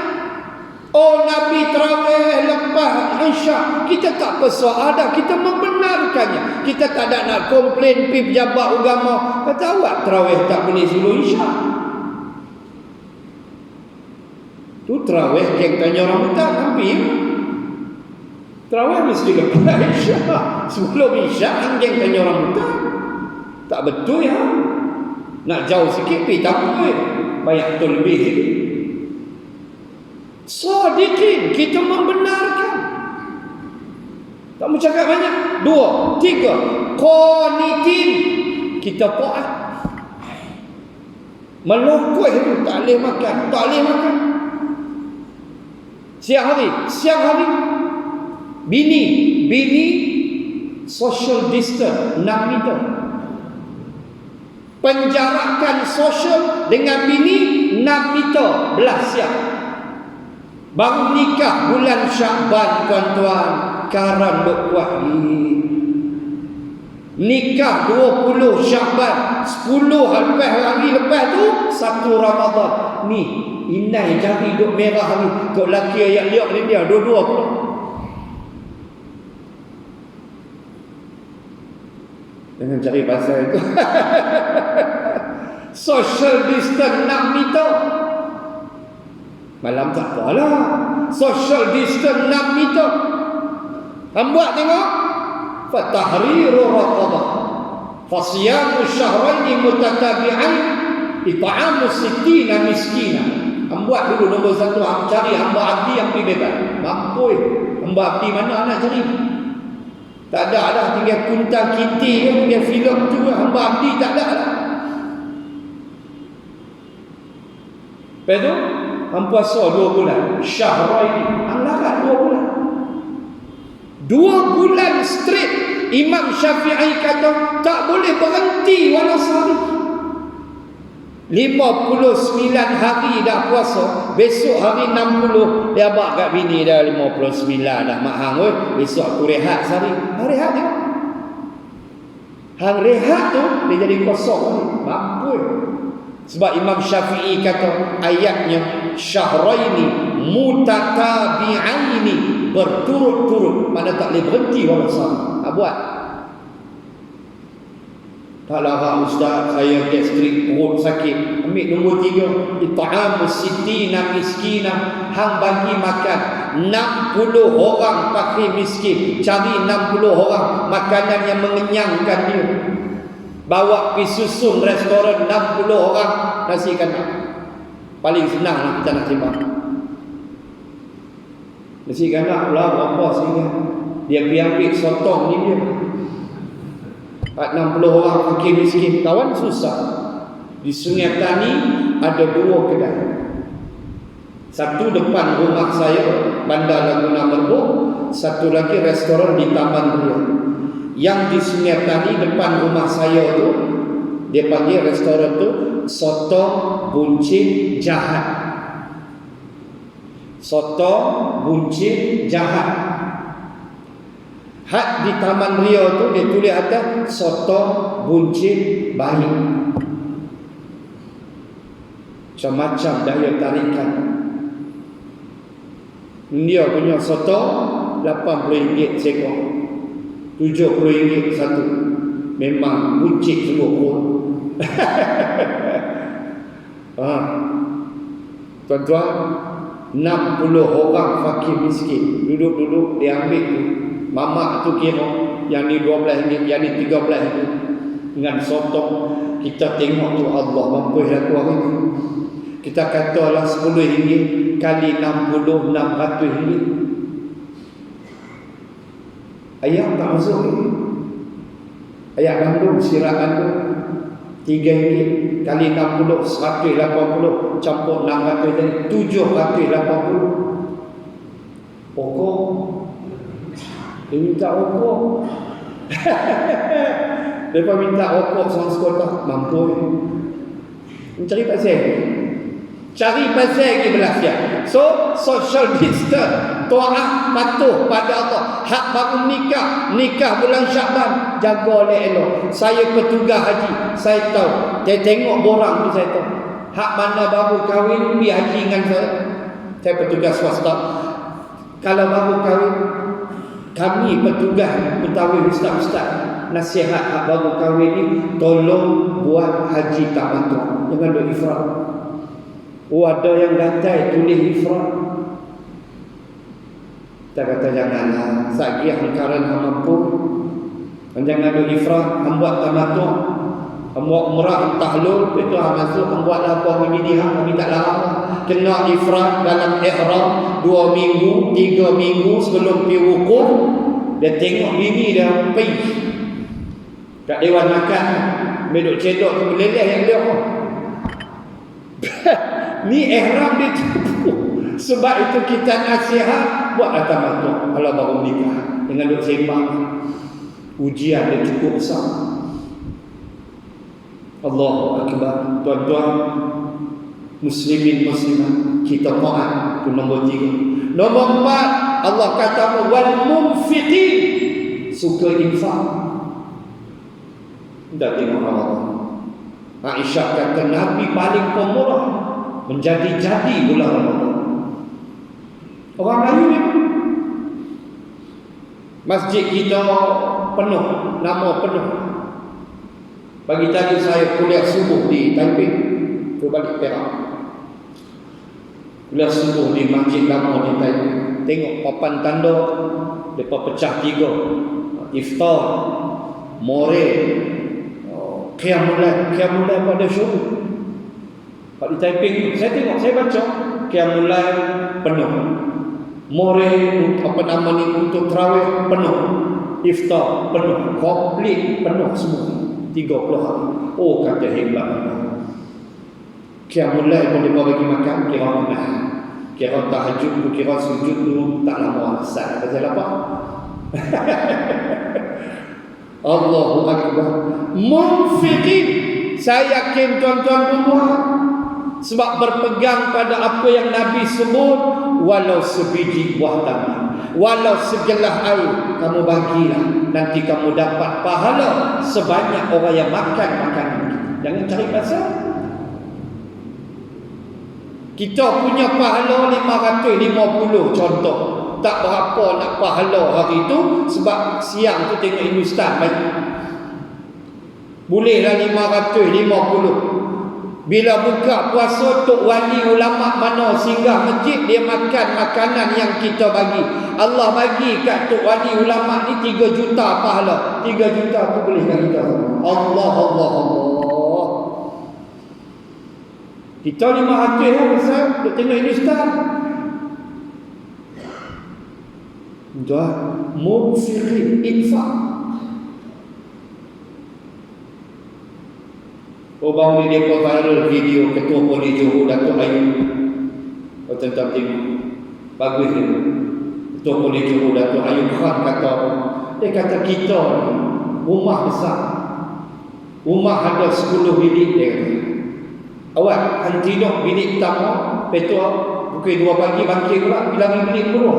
Oh, Nabi tarawih lepas Isyak, kita tak persoalan, kita membenarkannya. Kita tak ada nak komplain pergi pejabat agama. Kata awak tarawih tak boleh sebelum Isyak. Tu tarawih geng tanya orang buta hampir. Tarawih mesti lepas Isyak. Sebelum Isyak geng tanya orang buta. Tak betul ya. Nak jauh sikit pergi tak boleh. Banyak betul lebih sikit. Sadiqin, kita membenarkan. Tak mau cakap banyak. 2, 3. Qanitin, kita taat. Melukui itu tak boleh makan, tak boleh makan. Siang hari bini social distance 6 meter. Penjarakan sosial dengan bini 6 meter belah siang. Baru nikah bulan Syakban tuan-tuan, karan berkuat ni. Nikah 20 Syakban, 10 hari lepas tu 1 Ramadan. Ni inai jari duk merah ni. Kau laki ayat liak ni dia dua-dua pula. Jangan cari pasal itu. Social distance 6 meter. Malam tak apalah. Social distance 6 meter. Buat tengok. Fatahriru raqabah. Fasiyamu syahraini mutatabi'ain. Ita'amu sittina miskina. Buat dulu nombor 1. Cari hamba abdi yang pergi bebas. Mampu. Hamba abdi mana nak cari? Tak ada dah. Tinggal kuntang kinti. Tinggal filem tu. Hamba abdi tak ada dah. Lepas tu hang puasa 2 bulan. Syahraini. Hang larat 2 bulan. 2 bulan straight. Imam Syafi'i kata tak boleh berhenti walau sehari. 59 hari dah puasa. Besok hari 60. Dia abak kat bini dah 59 dah. Mak hang oi, besok aku rehat sehari. Hang rehat tengok. Hang rehat tu dia jadi kosong. Mampu. Sebab Imam Syafi'i kata ayatnya syahraini mutatabi'aini, berturut-turut, mana tak boleh berhenti walau sama. Buat. Tak larang ustaz, saya gastrik, perut sakit. Ambil nombor 3, it'amu sittina miskina. Hang bagi makan 60 orang fakir miskin. Cari 60 orang makanan yang mengenyangkan dia. Bawa pergi susun restoran 60 orang nasi kandar. Paling senang lah kita nak timbang. Nasi kandar pula berapa sehingga dia pergi ambil sotong ni dia 60 orang fakir miskin. Kawan susah. Di Sungai Tani ada 2 kedai. Satu depan rumah saya, Bandar Laguna Merbuk. Satu lagi restoran di Taman Ria. Yang di Sungai Tani depan rumah saya tu, dia panggil restoran tu Sotong Buncit Jahat. Sotong Buncit Jahat. Had di Taman Ria tu dia tulis atas Sotong Buncit Baik. Macam-macam daya tarikan. Dia punya sotong RM80 seekor. RM70 satu. Memang buncit semua pun. Tuan-tuan, 60 orang fakir miskin duduk-duduk, dia ambil tu. Mamak tu kira, yang ni RM12, yang ni RM13 dengan sotong. Kita tengok tu, Allah mampu dah tu hari ni. Kita katalah RM10 kali 60, RM600. Ayam tak masuk ni. Ayam gandum, sirap gandum RM3 kali 60, 180, campur 600 tadi, 780. Pokok dia minta rokok. Mereka minta rokok sama sekolah. Mampu. Mencari pasal. Cari pasal lagi belah siap. So, social distance, ta'ah patuh pada Allah. Hak baru nikah bulan Syakban, jaga elok. Saya petugas haji, saya tahu. Saya tengok borang tu, saya tahu. Hak mana baru kahwin, pergi haji dengan saya. Saya petugas swasta. Kalau baru kahwin, kami petugas Betawi ustaz-ustaz nasihat hak baru kahwin ni, tolong buat haji tamattu. Jangan duk ifrat. Ada yang gatai tulis ifrat. Kita kata janganlah. Sagi angkaran mampu. Jangan duk ifrat. Buat tamattu. Buat umrah tahlul, itu masuk buat apa ini dia, kami tak larang. Kena ifrat dalam ihram 2 minggu, 3 minggu sebelum pergi wukuf. Dia tengok bini dia pergi kat dewan makan, medok cedok tu meleleh yang dia. Ni ihram dia tipu. Sebab itu kita nasihat buat tamattu kalau baru nikah. Dengan duk sembang. Ujian dia cukup besar. Allahu Akbar. Tuan-tuan muslimin muslimat, kita taat. Itu nombor 3. Nombor 4, Allah kata wal munfiqin, suka infak. Dah tengok Ramadan. Aisyah kata Nabi paling pemurah, menjadi-jadi bulan Ramadan. Orang Melayu ni masjid kita penuh, nama penuh. Pagi tadi saya kuliah subuh di Taipei, tu balik Perak. Kuliah subuh di masjid lama di Taipei. Tengok papan tanda, mereka pecah 3. Iftar, more, Qiyamul Lail pada syuruk. Pak di Taipei, saya tengok, saya baca Qiyamul Lail penuh. More, untuk tarawih penuh. Iftar penuh, komplit penuh semua. 30 hari. Oh, kata hebat. Qiyamul Lail pun dia bagi makan, kira benar. Kira tahajud tu, kira sujud tu tak lama asal. Pasal apa? Allahu Akbar. Munfiqin. Saya yakin tuan-tuan perempuan, sebab berpegang pada apa yang Nabi sebut, walau sebiji buah tangan, walau segelas air, kamu bagilah, nanti kamu dapat pahala sebanyak orang yang makan makanan. Jangan cari pasal. Kita punya pahala 550 contoh. Tak berapa nak pahala hari itu, sebab siang tu tengok Hindustan bagi. Bolehlah 550. Bila buka puasa, Tok Wali ulama mana singgah masjid, dia makan makanan yang kita bagi. Allah bagi kat Tok Wali ulama ni 3 juta pahala. 3 juta tu bolehkan kita. Allah. Kita 500 lah besar, duk tengok Hindustan. Tuan, munfiqin, infak. Baru ni dia viral video Ketua Polis Johor Datuk Ayub. Kau tentang tengok. Bagus dia. Ketua Polis Johor Datuk Ayub Khan kata apa? Dia kata kita ni rumah besar. Rumah ada 10 bilik dia kata. Awak hanti dok bilik pertama, petua pukul 2 pagi bangkit pula, bilang bilik kedua.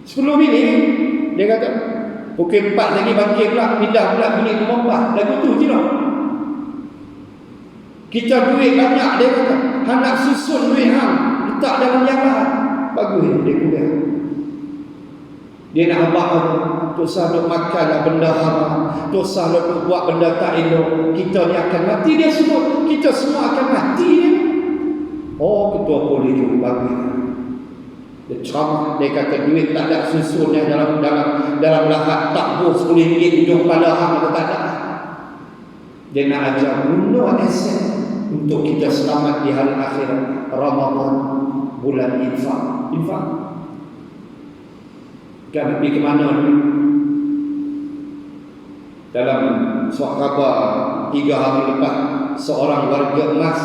10 bilik dia kata. Pukul 4 lagi bangkit pula, pindah pula bilik nombor 4. Lagu tu je lah. Kita duit banyak dia kata. Hang nak susun duit hang, letak dalam yang lain. Bagus dia kuliah. Dia nak abang dosa duk makanlah benda haram, dosa duk buat benda tak elok, kita ni akan mati. Dia sebut kita semua akan mati dia. Oh, ketua polis tu bagus. Dia ceramah, dia kata duit tak ada susunnya dalam lahat takbuh RM10 hujung kepala hang atau tak ada. Dia nak ajar guna aset untuk kita selamat di hari akhirat. Ramadan, bulan infak. Infak kan pergi ke mana ni? Dalam surat khabar 3 hari lepas, seorang warga emas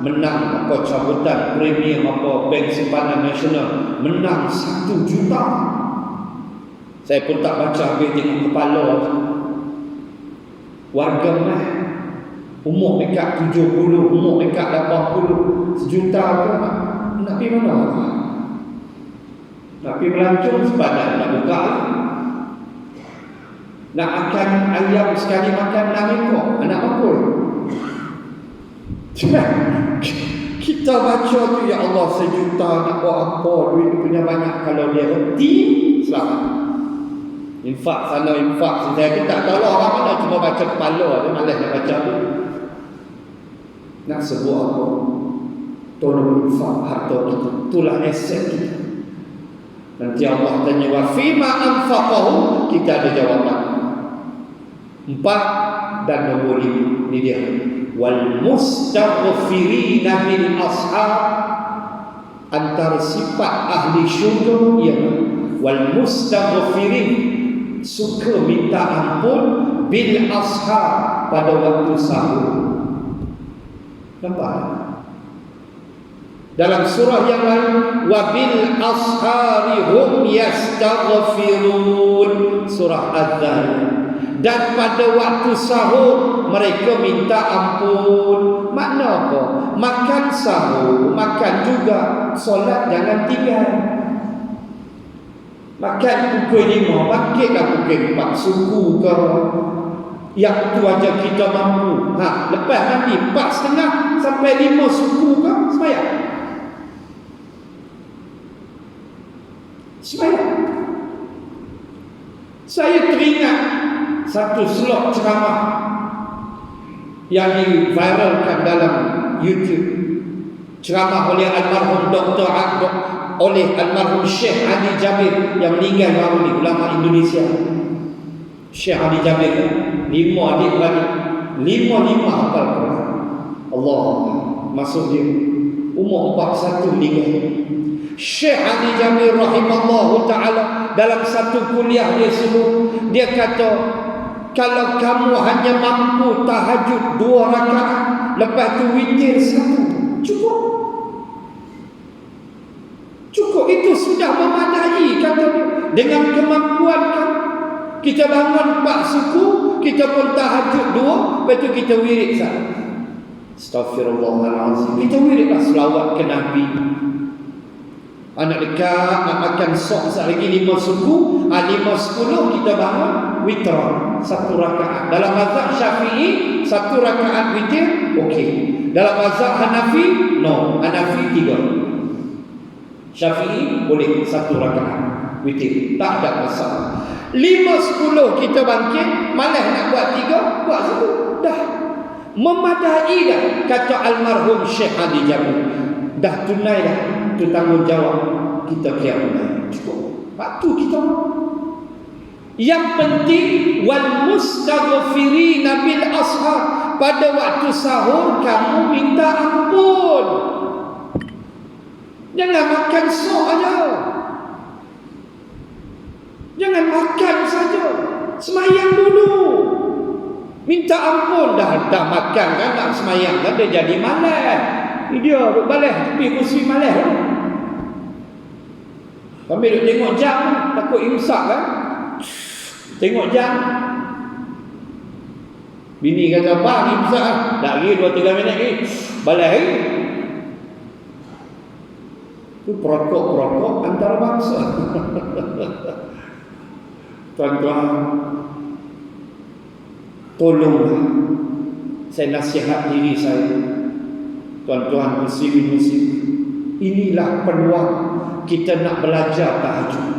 menang apa cabutan premium apa bank simpanan nasional, menang 1 juta. Saya pun tak baca habis, tengok kepala. Warga emas umur dekat 70, umur dekat 80, sejuta ke nak pergi mana? Nak pergi melancong sepadan, nak buka. Nak makan ayam sekali makan 6 ekor, anak apa? Kita baca tu, ya Allah, 1 juta nak buat apa, duit punya banyak. Kalau dia reti, selamat. Infak sana, infak sini. Saya tak tahu orang mana, cuma baca kepala. Dia malas nak baca tu. Nak sebut apa? Tolong infak harta kita. Itulah aset kita. Nanti Allah tanya, wa fima anfaqahu, kita ada jawapan. 4 dan nombor 5. Ini dia. Wal mustaghfirina bil ashab. Antara sifat ahli syurga ialah wal mustaghfirin, suka minta ampun, bil ashab, pada waktu sahur. Nampak? Dalam surah yang lain, wa bil ashari hum yastaghfirun, surah Az-Zariyat. Dan pada waktu sahur mereka minta ampun. Makna apa? Makan sahur, makan juga, solat jangan tinggal. Makan pukul 5, bangkitlah pukul 4, suku ke. Yang tu aja kita mampu. Lepas mandi 4.30 sampai 5 suku ke, sembahyang. Sembahyang. Saya teringat satu slot ceramah yang diviralkan dalam YouTube. Ceramah oleh almarhum Dr. oleh almarhum Syekh Ali Jabir yang meninggal baru ni, ulama Indonesia. Syekh Ali Jabir, 5 adik-beradik, 5 hafal Quran. Allah, masuk dia umur 41 meninggal. Syekh Ali Jabir rahimallahu ta'ala dalam satu kuliah dia sebut, dia kata, kalau kamu hanya mampu tahajud 2 rakaat, lepas tu witir 1, cukup. Cukup, itu sudah memadai, kata dia. Dengan kemampuan kan, kita bangun 4 suku, kita pun tahajud 2, lepas tu kita wirid 1. Astaghfirullahalazim. Kita wiridlah selawat ke Nabi. Anak dekat nak makan sok sekali lagi 5 suku, 5-10 kita bangun witr 1 rakaat. Dalam mazhab Syafi'i 1 rakaat witir okey. Dalam mazhab Hanafi no, Hanafi 3. Syafi'i boleh 1 rakaat witir, tak ada masalah. 5-10 kita bangkit, malas nak buat 3, buat 1 dah. Memadai dah, kata almarhum Syekh Ali Jabir. Dah tunai dah, itu tanggungjawab kita kiamat. Cukup. Waktu kita. Yang penting wal mustaghfirina bil ashar, pada waktu sahur kamu minta ampun. Jangan makan sok aja. Jangan makan saja. Semayang dulu. Minta ampun. Dah makan kan, nak semayang kan, dia jadi malas. Dia duduk balas tepi kursi malas. Kami duduk tengok jam, takut imsak kan. Tengok jam. Bini kata, bang imsak kan. Tak lagi 2-3 minit lagi. Balas lagi. Itu perokok-perokok antarabangsa. Tuan-tuan, tolonglah. Saya nasihat diri saya. Tuan-tuan muslim-muslim, inilah peluang kita nak belajar tahajud.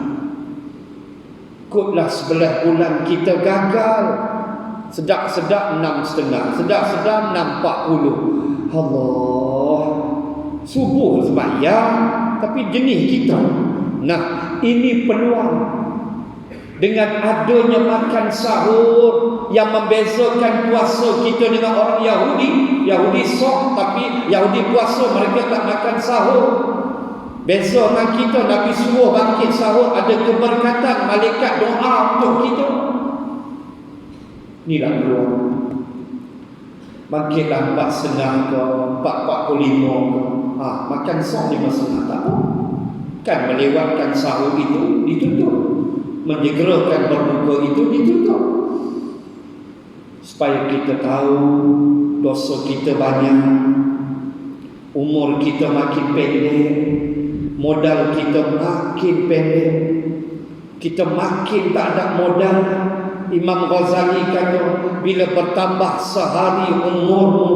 Ikutlah 11 bulan kita gagal. Sedap-sedap 6.30, sedap-sedap 6.40. Allah, subuh sembahyang, tapi jenis kita. Nah, ini peluang. Dengan adanya makan sahur yang membezakan puasa kita dengan orang Yahudi. Yahudi sok, tapi Yahudi puasa, mereka tak makan sahur. Beza dengan kita, Nabi suruh bangkit sahur, ada keberkatan, malaikat doa untuk kita. Inilah peluang. Bangkitlah 4.30 ke 4.45 ke. Makan sok 5.30 tak apa. Kan melewatkan sahur itu ditutup, menyegerakan berbuka itu ditutup. Supaya kita tahu dosa kita banyak, umur kita makin pendek, modal kita makin pendek, kita makin tak ada modal. Imam Ghazali kata, bila bertambah sehari umurmu,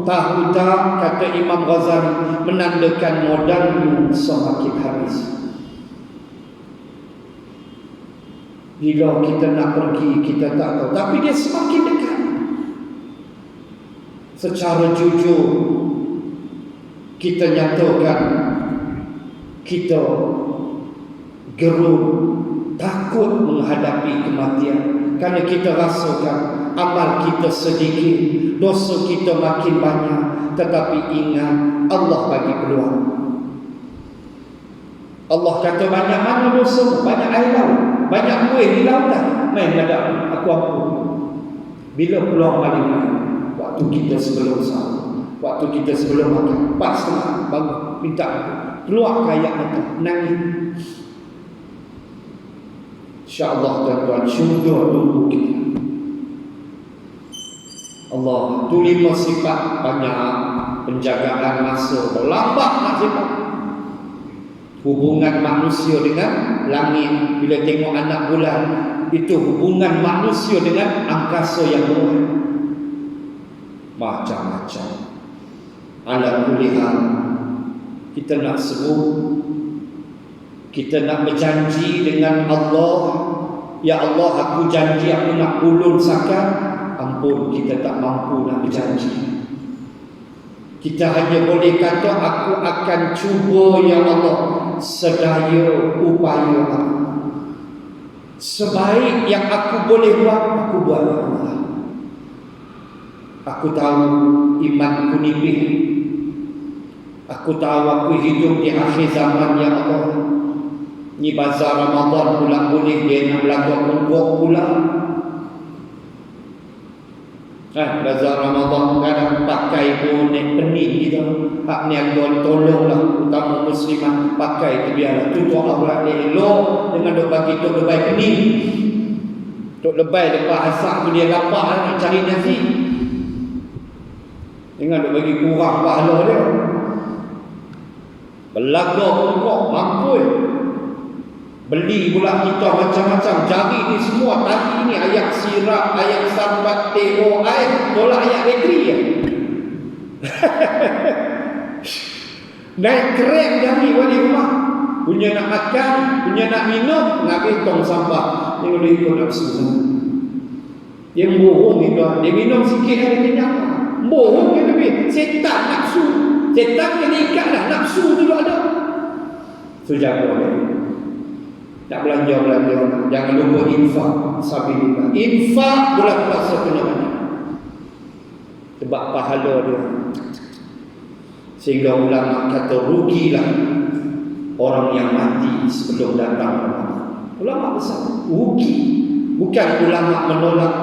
tahu tak, kata Imam Ghazali, menandakan modalmu semakin habis. Bila kita nak pergi, kita tak tahu, tapi dia semakin dekat. Secara jujur kita nyatakan kita gerun, takut menghadapi kematian, kerana kita rasakan amal kita sedikit, dosa kita makin banyak. Tetapi ingat, Allah bagi peluang. Allah kata, banyak mana dosa, banyak air laut, banyak kuih di lautan, main ada aku ampun. Bila peluang paling main? Waktu kita sebelum sahur, waktu kita sebelum makan, 4.30 bangun, minta ampun, keluar kayak mata, nangis. InsyaAllah tuan-tuan, syurga tunggu kita. Allah, tu 5 sifat banyak. Penjagaan masa, lambat nak sifat. Hubungan manusia dengan langit, bila tengok anak bulan, itu hubungan manusia dengan angkasa yang luas. Macam-macam. Ala kulli hal, kita nak sebut, kita nak berjanji dengan Allah, ya Allah, aku janji aku nak ulun zakat. Ampun, kita tak mampu nak berjanji. Kita hanya boleh kata, aku akan cuba ya Allah, sedaya upaya aku. Sebaik yang aku boleh buat, aku buat ya Allah. Aku tahu imanku nipis. Aku tahu aku hidup di akhir zaman ya Allah. Ni bazar Ramadan pula boleh dia nak berlaku mungkuk pula. Bazar Ramadan kadang pakai pun pening kita. Hak niaga tolonglah, utama muslimat pakai tu biarlah. Tutup Allah dia elok dengan dok bagi tok lebay pening. Tok lebay lepas asar tu dia lapar nak cari nasi. Jangan dok bagi kurang pahala dia. Belaga pokok mampu. Beli pula kita macam-macam, jari ni semua tadi ni ayak sirap, ayak sarbat, teh, air, tolak ayak bateri ya. Naik krem jari wali rumah. Punya nak makan, punya nak minum, nak tong sampah. Dia boleh ikut nafsu. Dia bohong itu, dia minum sikit ada kenyang. Bohong dia lebih. Setan nafsu. Setan kena ikatlah, nafsu tu ada. So jaga dia. Tak belanja-belanja. Jangan lupa infak sabilillah. Infak bulan puasa kena banyak. Sebab pahala dia. Sehingga ulama kata rugilah orang yang mati sebelum datang Ramadan. Ulama besar rugi. Bukan ulama menolak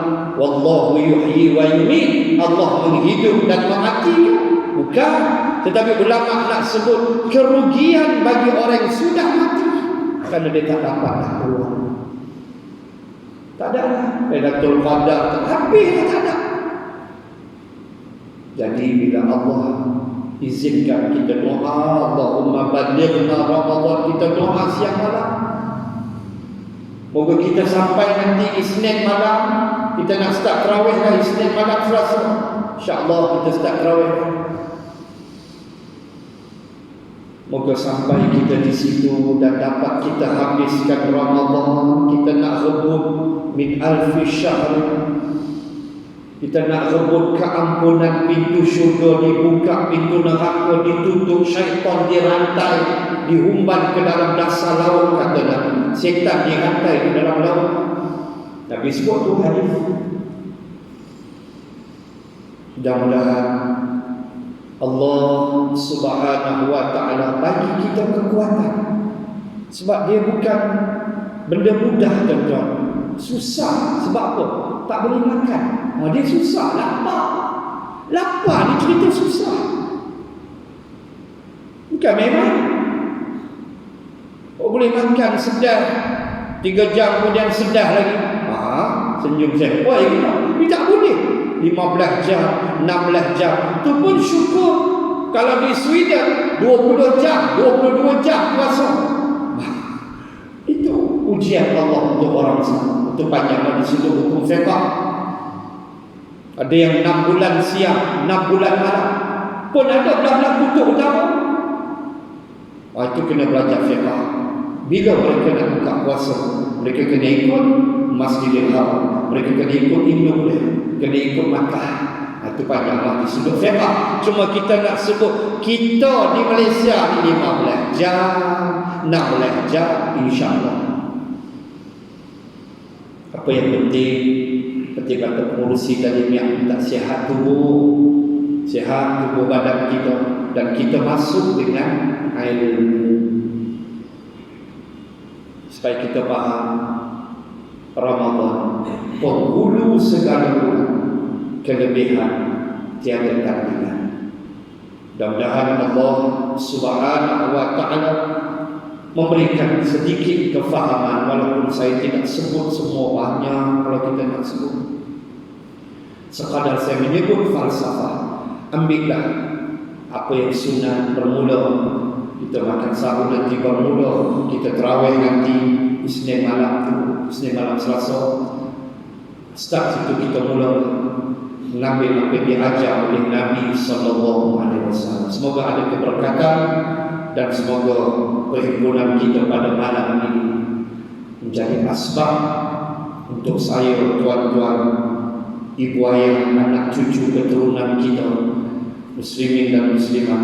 wallahu yuhyi wa yumiit, Allah menghidup dan mematikan. Bukan. Tetapi ulama nak sebut kerugian bagi orang yang sudah mati. Kerana dia tak dapat dah peluang. Tak ada lah. Lailatul Qadar habis tak ada. Jadi bila Allah izinkan kita doa, Allahumma ballighna Ramadan, kita doa siang malam. Moga kita sampai nanti Isnin malam, kita nak start tarawih lah Isnin malam Selasa. InsyaAllah kita start tarawih. Moga sampai kita di situ dan dapat kita habiskan Ramadan. Kita nak rebut min alfi syahr. Kita nak rebut keampunan, pintu syurga dibuka, pintu neraka ditutup, syaitan dirantai, dihumban ke dalam dasar laut, kata Nabi. Syaitan dirantai ke dalam laut. Nabi sebut tu hadis. Mudah-mudahan Allah Subhanahu wa ta'ala bagi kita kekuatan. Sebab dia bukan benda mudah, tuan-tuan. Susah. Sebab apa? Tak boleh makan. Dia susah. Lapar. Lapar ni cerita susah. Bukan memang. Boleh makan sedah 3 jam kemudian sedah lagi. Senyum siapa lagi? Dia tak boleh. 15 jam, 16 jam. Tu pun syukur. Kalau di Sweden 20 jam, 22 jam puasa. Itu ujian Allah untuk orang sana. Itu panjang di situ hukum fiqh. Ada yang 6 bulan siang, 6 bulan malam. Pun ada belah-belah kutub utama. Itu kena belajar fiqh. Bila mereka nak buka puasa, mereka kena ikut Masjidil Haram. Mereka kena ikut induk dia, kena ikut makan. Itu panjanglah di sudut fiqh. Cuma kita nak sebut kita di Malaysia 15 jam, 16 jam, insya-Allah. Apa yang penting, seperti kata pengurusi tadi, yang tak sihat tubuh badan kita, dan kita masuk dengan ilmu supaya kita faham Ramadan penghulu segala kelebihan tiada tandingan. Mudah-mudahan Allah Subhanahu wa ta'ala memberikan sedikit kefahaman, walaupun saya tidak sebut semua, banyak kalau kita nak sebut. Sekadar saya menyebut falsafah. Ambillah apa yang sunat bermula. Kita makan sahur nanti bermula, kita tarawih nanti Isnin malam Selasa. Start situ kita mula mengambil apa yang diajar oleh Nabi SAW. Semoga ada keberkatan dan semoga perhimpunan kita pada malam ini menjadi asbab untuk saya, tuan-tuan, ibu ayah, anak cucu keturunan kita, muslimin dan muslimat,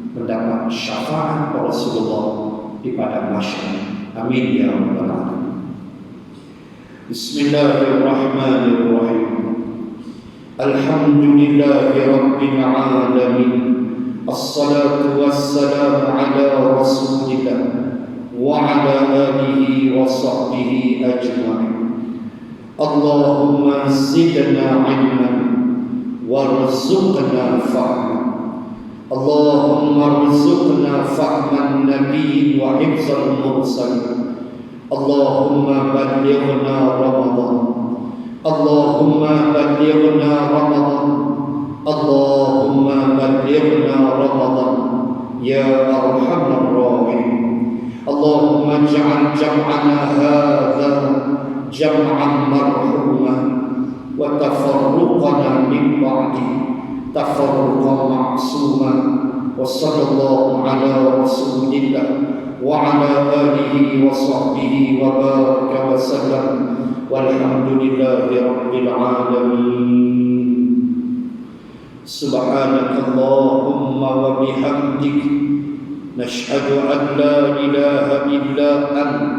mendapat syafaat Rasulullah di padang mahsyar. Amin ya rabbal alamin. Bismillahirrahmanirrahim. Alhamdulillahi rabbil alamin. Assalatu wassalamu ala rasulillah wa ala alihi wa sahbihi ajma'in. Allahumma zidna ilman warzuqna fahman. Allahumma rzuqna fahman nabiy wa hifzal mursalin. Allahumma ballighna Ramadan. Allahumma ballighna Ramadan. Allahumma ballighna Ramadan ya arhamar rahimin. Allahumma ij'al jam'ana hadha jam'an marhuman wa tafarruqana min ba'di tafarruqan ma'suma. Wa sallallahu ala rasulillah wa ala alihi wa sahbihi wa baraka wa sallam. Walhamdulillahi rabbil alamin. Subhanakallahumma wa bihamdik nashhadu an la ilaha illa ant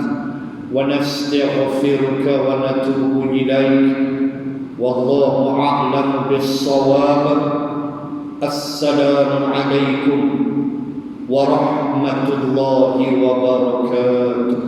wa nastaghfiruka wa natubu ilaik. Wallahu a'lam bis-shawab. Assalamu alaikum warahmatullahi wabarakatuh.